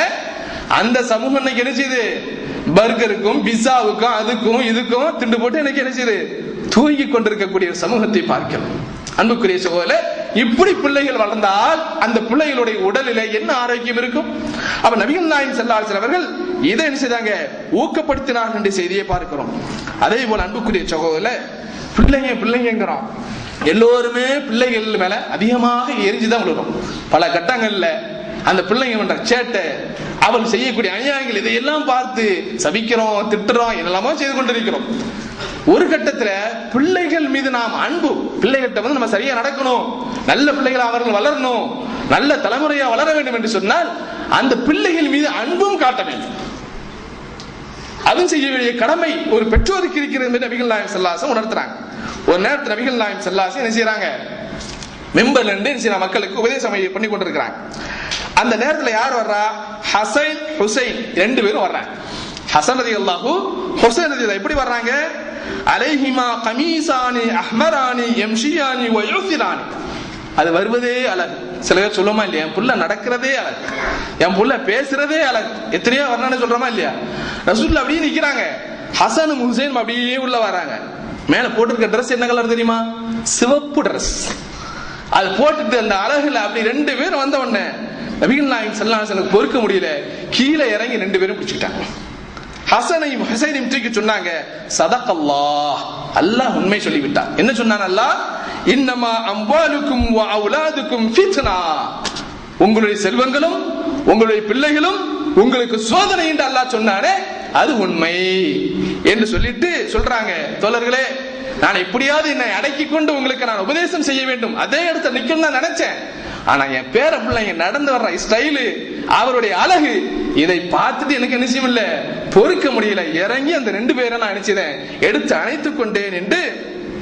அந்த சமூகம் இன்னைக்கு என்ன செய்யுது? பர்கருக்கும் பிஸாவுக்கும் அதுக்கும் இதுக்கும் திண்டு போட்டு எனக்கு என்ன செய்யுது? தூங்கி கொண்டிருக்கக்கூடிய சமூகத்தை பார்க்கிறோம். அன்புக்குரிய சகோதரர்களே, இப்படி பிள்ளைகள் வளர்ந்தால் அந்த பிள்ளைகளுடைய உடலிலே என்ன ஆரோக்கியம் இருக்கும்? அப்ப நபிகள் நாயகம் ஸல்லல்லாஹு அலைஹி வஸல்லம் அவர்கள் இதை என்ன செய்தாங்க? ஊக்கப்படுத்தினார்கள் என்ற செய்தியை பார்க்கிறோம். அதே போல அன்புக்குரிய சகோதரர்களே, பிள்ளைங்கிறோம், எல்லோருமே பிள்ளைகள் மேல அதிகமாக எரிஞ்சுதான் விழுறோம். பல கட்டங்கள்ல அந்த பிள்ளைங்க பண்ற சேட்டை, அவள் செய்யக்கூடிய அநியாயங்கள், இதையெல்லாம் பார்த்து சபிக்கிறோம், திட்டுறோம், என்னெல்லாமோ செய்து கொண்டிருக்கிறோம். ஒரு கட்டத்துல பிள்ளைகள் மீது நாம் அன்பு, பிள்ளைகிட்ட நம்ம சரியா நடக்கணும், நல்ல பிள்ளைகளை அவர்கள் வளரணும், நல்ல தலைமுறையா வளர வேண்டும் என்று சொன்னால் அந்த பிள்ளைகள் மீது அன்பும் காட்ட வேண்டும். அதுவும் செய்ய வேண்டிய கடமை ஒரு பெற்றோருக்கு இருக்கிறது என்று நபிகள் நாயகம் ஸல்லல்லாஹு அலைஹி வஸல்லம் உணர்த்துறாங்க. ஒரு நேரத்தில் நபிகள் நாயகம் ஸல்லல்லாஹு அலைஹி வஸல்லம் என்ன செய்யறாங்க? மெம்பர்ல இருந்து மக்களுக்கு உபதேசம் பண்ணி கொண்டிருக்கிறாங்க. அந்த நேரத்தில் யார் வர்றா? ஹசன் ஹுசைன் 2 பேரும் வர்றாங்க. ஹசன் ரலியல்லாஹு ஹுசைன் ரலியல்லாஹு எப்படி வர்றாங்க? அலைஹிமா கமீசானி அஹ்மரானி யம்ஷியானி வ யுஸிரானி. அது வருவதே அழகு. சில பேர் சொல்லுமா இல்லையா, என் புள்ள நடக்கிறதே அழகு, என் புள்ள பேசுறதே அழகு. எத்தனையோ வர்ணனை சொல்றோமா இல்லையா? ரசூலுல்லாஹ் அப்படியே நிக்கிறாங்க, ஹசனும் ஹுசைனும் அப்படியே உள்ள வராங்க. மேல போட்டிருக்க ட்ரெஸ் என்ன கலர் தெரியுமா? சிவப்பு ட்ரெஸ். அது போட்டுட்டு அந்த அழகுல அப்படி ரெண்டு பேரும் வந்த உடனே நபிகள் நாயகம் ஸல்லல்லாஹு அலைஹி வஸல்லம் பொறுக்க முடியல, கீழே இறங்கி ரெண்டு பேரும் பிடிச்சுக்கிட்டாங்க. ஹசனையும் ஹுசைனையும் தூக்கி சொன்னாங்க, சதகல்லாஹ், அல்லாஹ் உண்மை சொல்லிவிட்டார். என்ன சொன்னான் அல்லாஹ்? இன்னமா அம்வாலுக்கும் வ அவுலாதுக்கும் ஃபித்னா, உங்களுடைய செல்வங்களும் உங்களுடைய பிள்ளைகளும் உங்களுக்கு சோதனை என்று அல்லாஹ் சொன்னானே அது உண்மை என்று சொல்லிட்டு சொல்றாங்க, தோழர்களே, நான் எப்படியாவது என்னை அடக்கி கொண்டு உங்களுக்கு நான் உபதேசம் செய்ய வேண்டும், அதே இடத்துல நிக்கணும் தான் நினைச்சேன். ஆனா என் பேர பிள்ளைங்க நடந்து வர்ற ஸ்டைலு, அவருடைய அழகு, இதை பார்த்துட்டு எனக்கு நிச்சயம் இல்ல, பொறுக்க முடியல. இறங்கி அந்த ரெண்டு பேரை நான் நினைச்சேன், எடுத்து அணைத்துக் கொண்டேன் என்று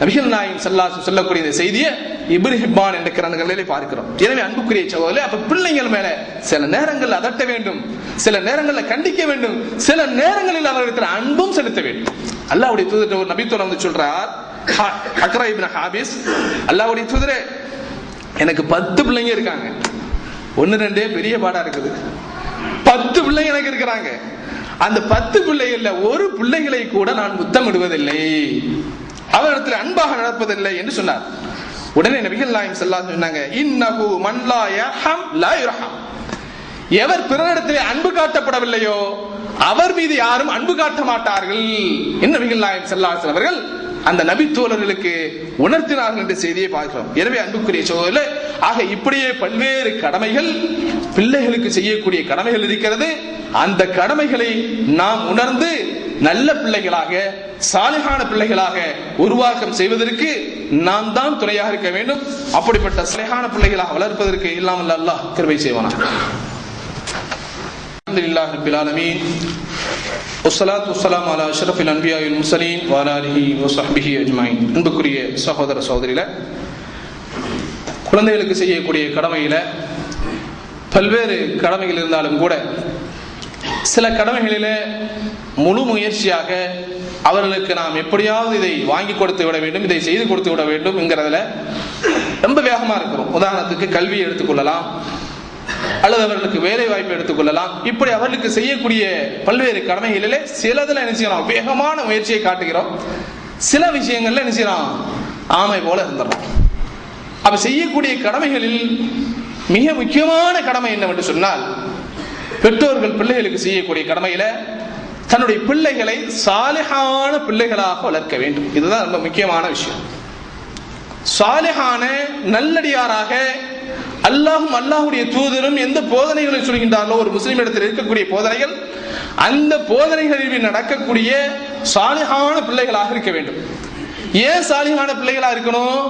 நபிகள் நாயகம் ஸல்லல்லாஹு அலைஹி வஸல்லம் சொல்லக்கூடிய இந்த செய்தியை இப்னு ஹிப்பான் என்ற கிரந்தங்களிலே பார்க்கிறோம். எனவே அன்புக்குரிய சகோதரர்களே, அப்ப பிள்ளைகள் மேல சில நேரங்களில் அதட்ட வேண்டும், சில நேரங்களில் கண்டிக்க வேண்டும், சில நேரங்களில் அவர்களுக்கு அன்பும் செலுத்த வேண்டும். அல்லாஹ்வுடைய தூதர் ஒரு நபித்தோட வந்து சொல்றார், அக்ரா இப்னு ஹாபிஸ், அல்லாஹ்வுடைய தூதரே, எனக்கு 10 பிள்ளைங்க இருக்காங்க, 1-2 பெரிய பாடா இருக்குது, 10 பிள்ளைங்க எனக்கு இருக்கிறாங்க. அந்த 10 பிள்ளைகள்ல ஒரு பிள்ளைகளை கூட நான் முத்தமிடுவதில்லை, அவரிடத்தில் அன்பாக நடப்பதில்லை என்று சொன்னார். உடனே நபிகள் நாயகம் ஸல்லல்லாஹு அலைஹி வஸல்லம் சொன்னாங்க, இன்னஹு மன் லா யர்ஹம் லா யுர்ஹம், எவர் பிறரிடத்திலே அன்பு காட்டப்படவில்லையோ அவர் மீது யாரும் அன்பு காட்ட மாட்டார்கள் என்று நபிகள் நாயகம் ஸல்லல்லாஹு அலைஹி வஸல்லம் அவர்கள் அந்த நபி தோழர்களுக்கு உணர்த்தினார்கள் என்ற செய்தியை பார்க்கிறோம். எனவே அன்புக்குரிய சகோதரர்களே, ஆக இப்படியே பல்வேறு கடமைகள் பிள்ளைகளுக்கு செய்யக்கூடிய கடமைகள் இருக்கிறது. அந்த கடமைகளை நாம் உணர்ந்து நல்ல பிள்ளைகளாக, சாலிஹான பிள்ளைகளாக உருவாக்கம் செய்வதற்கு நாம் தான் துணையாக இருக்க வேண்டும். அப்படிப்பட்ட சாலிஹான பிள்ளைகளாக வளர்ப்பதற்கு இல்லாமல் அல்லாஹ் கிருபை செய்வானாக. அல்ஹம்துலில்லாஹி ரப்பில் ஆலமீன், வஸ்ஸலாத்து வஸ்ஸலாமு அலா அஷ்ரஃபில் அன்பியாஇல் முர்ஸலீன் வ அலா ஆலிஹி வ ஸஹ்பிஹி அஜ்மஈன். அன்புக்குரிய சகோதர சகோதரிகளே, குழந்தைகளுக்கு செய்யக்கூடிய கடமையில பல்வேறு கடமைகள் இருந்தாலும் கூட சில கடமைகளிலே முழு முயற்சியாக அவர்களுக்கு நாம் எப்படியாவது இதை வாங்கி கொடுத்து விட வேண்டும், இதை செய்து கொடுத்து விட வேண்டும் என்கிறதுல ரொம்ப வேகமா இருக்கிறோம். உதாரணத்துக்கு கல்வியை எடுத்துக்கொள்ளலாம், அல்லது அவர்களுக்கு வேலை வாய்ப்பை எடுத்துக்கொள்ளலாம். இப்படி அவர்களுக்கு செய்யக்கூடிய பல்வேறு கடமைகளிலே சிலதுல என்ன செய்யறோம், வேகமான முயற்சியை காட்டுகிறோம். சில விஷயங்கள்ல என்ன செய்யறோம், ஆமை போல இருந்துடுறோம். அப்ப செய்யக்கூடிய கடமைகளில் மிக முக்கியமான கடமை என்னவென்று சொன்னால், பெற்றோர்கள் பிள்ளைகளுக்கு செய்யக்கூடிய கடமையில தன்னுடைய பிள்ளைகளை சாலிஹான பிள்ளைகளாக வளர்க்க வேண்டும். இதுதான் ரொம்ப முக்கியமான விஷயம். சாலிஹான நல்லடியாராக, அல்லாஹும் அல்லாஹுடைய தூதரும் எந்த போதனைகளை சொல்கின்றார்களோ, ஒரு முஸ்லிம் இடத்தில் இருக்கக்கூடிய போதனைகள், அந்த போதனைகளில் நடக்கக்கூடிய சாலிஹான பிள்ளைகளாக இருக்க வேண்டும். ஏன் சாலிஹான பிள்ளைகளா இருக்கணும்?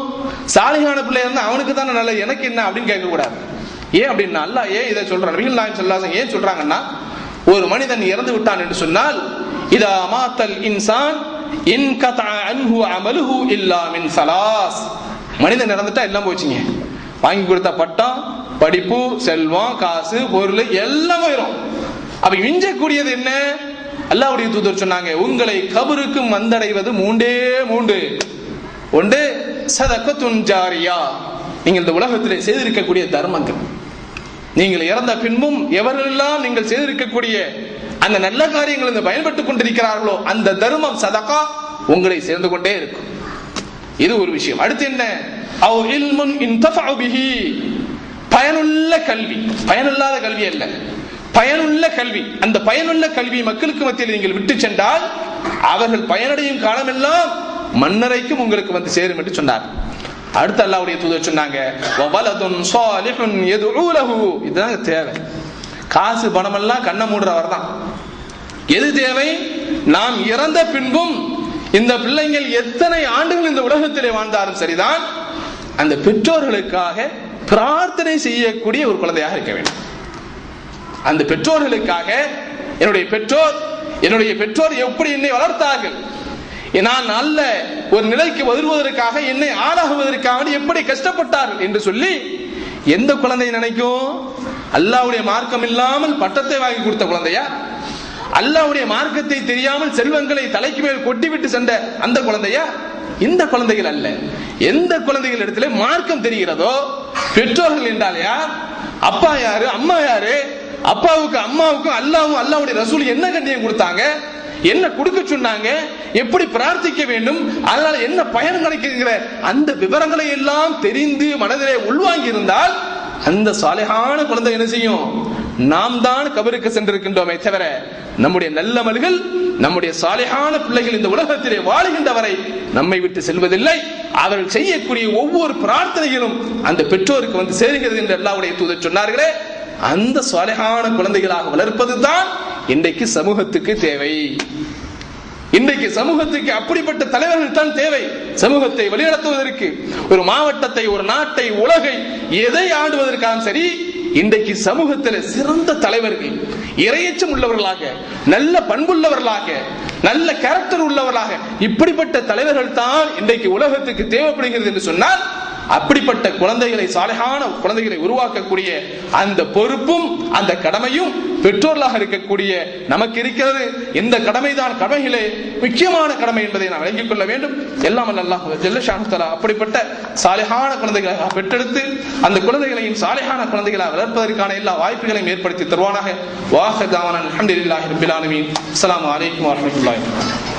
சாலிஹான பிள்ளை இருந்தா அவனுக்கு தானே நல்லது, எனக்கு என்ன அப்படின்னு கேட்க கூடாது. ஏன் அப்படின்னா அல்லாஹ் ஏன் இதை சொல்றான், நபிகள் நாயகம் ஸல்லல்லாஹு அலைஹி வஸல்லம் ஏன் சொல்றாங்கன்னா, ஒரு மனிதன் இறந்து விட்டான் என்று சொன்னால், இதா மாத்தல் இன்சான் இன்கதஅ அன்ஹு அமலுஹு இல்லா மின் ஸலாஸ், மனிதன் இறந்துட்டா எல்லாம் போச்சுங்க. வாங்கி கொடுத்த பட்டம், படிப்பு, செல்வம், காசு, பொருள் எல்லாம் போயிடும். அப்ப மிஞ்சக்கூடியது என்ன? அல்லாஹ்வுடைய தூதர் சொன்னாங்க, உங்களை கபருக்கு வந்தடைவது 3 ஒன்று சதகத்துன் ஜாரியா, நீங்கள் இந்த உலகத்திலே செய்திருக்கக்கூடிய தர்மங்கள், நீங்கள் இறந்த பின்பும் எவரெல்லாம் நீங்கள் செய்திருக்கக்கூடிய அந்த நல்ல காரியங்கள் பயன்பட்டுக் கொண்டிருக்கிறார்களோ அந்த தர்மம் சதகா உங்களை சேர்ந்து கொண்டே இருக்கும். இது ஒரு விஷயம். அடுத்து என்ன? அவ் இல்முன் இன்தஃபஉ பிஹி, பயனுள்ள கல்வி, பயனில்லாத கல்வி அல்ல, பயனுள்ள கல்வி. அந்த பயனுள்ள கல்வி மக்களுக்கு மத்தியில் நீங்கள் விட்டு சென்றால் அவர்கள் பயனடையும் காலமெல்லாம் மன்னரைக்கும் உங்களுக்கு வந்து சேரும் என்று சொன்னார். அடுத்து அல்லாஹ்வுடைய தூதர் சொன்னாங்க, வலதுன் ஸாலிஹுன் யதுஉ லஹு, இதுதான் தேவை. காசு பணம் எல்லாம் கண்ண மூடுறவர் தான். எது தேவை? நாம் இறந்த பின்பும் இந்த பிள்ளைகள் எத்தனை ஆண்டுகள் இந்த உலகத்திலே வாழ்ந்தாலும் சரிதான், அந்த பெற்றோர்களுக்காக பிரார்த்தனை செய்யக்கூடிய ஒரு குழந்தையாக இருக்க வேண்டும். அந்த பெற்றோர்களுக்காக, என்னுடைய பெற்றோர் எப்படி என்னை வளர்த்தார்கள், நான் நல்ல ஒரு நிலைக்கு வருவதற்காக, என்னை ஆளாகுவதற்காக எப்படி கஷ்டப்பட்டார்கள் என்று சொல்லி எந்த குழந்தை நினைக்கும்? அல்லாஹ்வுடைய மார்க்கம் இல்லாமல் பட்டத்தை வாங்கி கொடுத்த குழந்தையா, அல்லாஹ்வுடைய மார்க்கத்தை தெரியாமல் செல்வங்களை தலைக்கு மேல் கொட்டிவிட்டு சென்ற அந்த குழந்தையா? இந்த குழந்தைகள் அல்ல. எந்த குழந்தைகள் இடத்துல மார்க்கம் தெரிகிறதோ, பெற்றோர்கள் என்றால் யார், அப்பா யாரு, அம்மா யாரு, அப்பாவுக்கு அம்மாவுக்கும் அல்லாஹ்வும் அல்லாஹ்வுடைய ரசூல் என்ன கண்ணியம் கொடுத்தாங்க, என்ன கொடுக்க சொன்னாங்க, எப்படி பிரார்த்திக்க வேண்டும், அதனால என்ன பயன் கிடைக்கிற அந்த விவரங்களை எல்லாம் தெரிந்து மனதிலே உள்வாங்கி இருந்தால் அந்த சாலிஹான குழந்தை என்ன செய்யும்? நாம் தான் கபருக்கு சென்றிருக்கின்றோமே தவிர நம்முடைய நல்லமல்கள், நம்முடைய சாலிஹான பிள்ளைகள் இந்த உலகத்திலே வாழுகின்ற வரை நம்மை விட்டு செல்வதில்லை. அவர்கள் செய்யக்கூடிய ஒவ்வொரு பிரார்த்தனைகளும் அந்த பெற்றோருக்கு வந்து சேருகிறது என்று அல்லாஹ்வுடைய தூதர் சொன்னார்களே. அந்த சாலிஹான குழந்தைகளாக வளர்ப்பதுதான் இன்றைக்கு சமூகத்துக்கு தேவை. இன்றைக்கு சமூகத்துக்கு அப்படிப்பட்ட தலைவர்கள் தான் தேவை. சமூகத்தை வழிநடத்துவதற்கு, ஒரு மாவட்டத்தை, ஒரு நாட்டை, உலகை, எதை ஆடுவதற்காக சரி, இன்றைக்கு சமூகத்தில் சிறந்த தலைவர்கள், இறையச்சம் உள்ளவர்களாக, நல்ல பண்புள்ளவர்களாக, நல்ல கேரக்டர் உள்ளவர்களாக, இப்படிப்பட்ட தலைவர்கள் தான் இன்றைக்கு உலகத்துக்கு தேவைப்படுகிறது என்று சொன்னால், அப்படிப்பட்ட குழந்தைகளை, சாலிஹான குழந்தைகளை உருவாக்கக்கூடிய அந்த பொறுப்பும் அந்த கடமையும் பெற்றோர்களாக இருக்கக்கூடிய நமக்கு இருக்கிறது. இந்த கடமைதான் கடமைகளே முக்கியமான கடமை என்பதை நாம் விளங்கிக் கொள்ள வேண்டும். எல்லாம் அல்லாஹ் ஜல்ல ஷானு தஆலா அப்படிப்பட்ட சாலிஹான குழந்தைகளாக பெற்றெடுத்து அந்த குழந்தைகளையும் சாலிஹான குழந்தைகளாக வளர்ப்பதற்கான எல்லா வாய்ப்புகளையும் ஏற்படுத்தி தருவானாக. வாஹிர் தஅவானா அல்ஹம்துலில்லாஹி ரப்பில் ஆலமீன். அஸ்ஸலாமு அலைக்கும் வரஹ்மத்துல்லாஹி.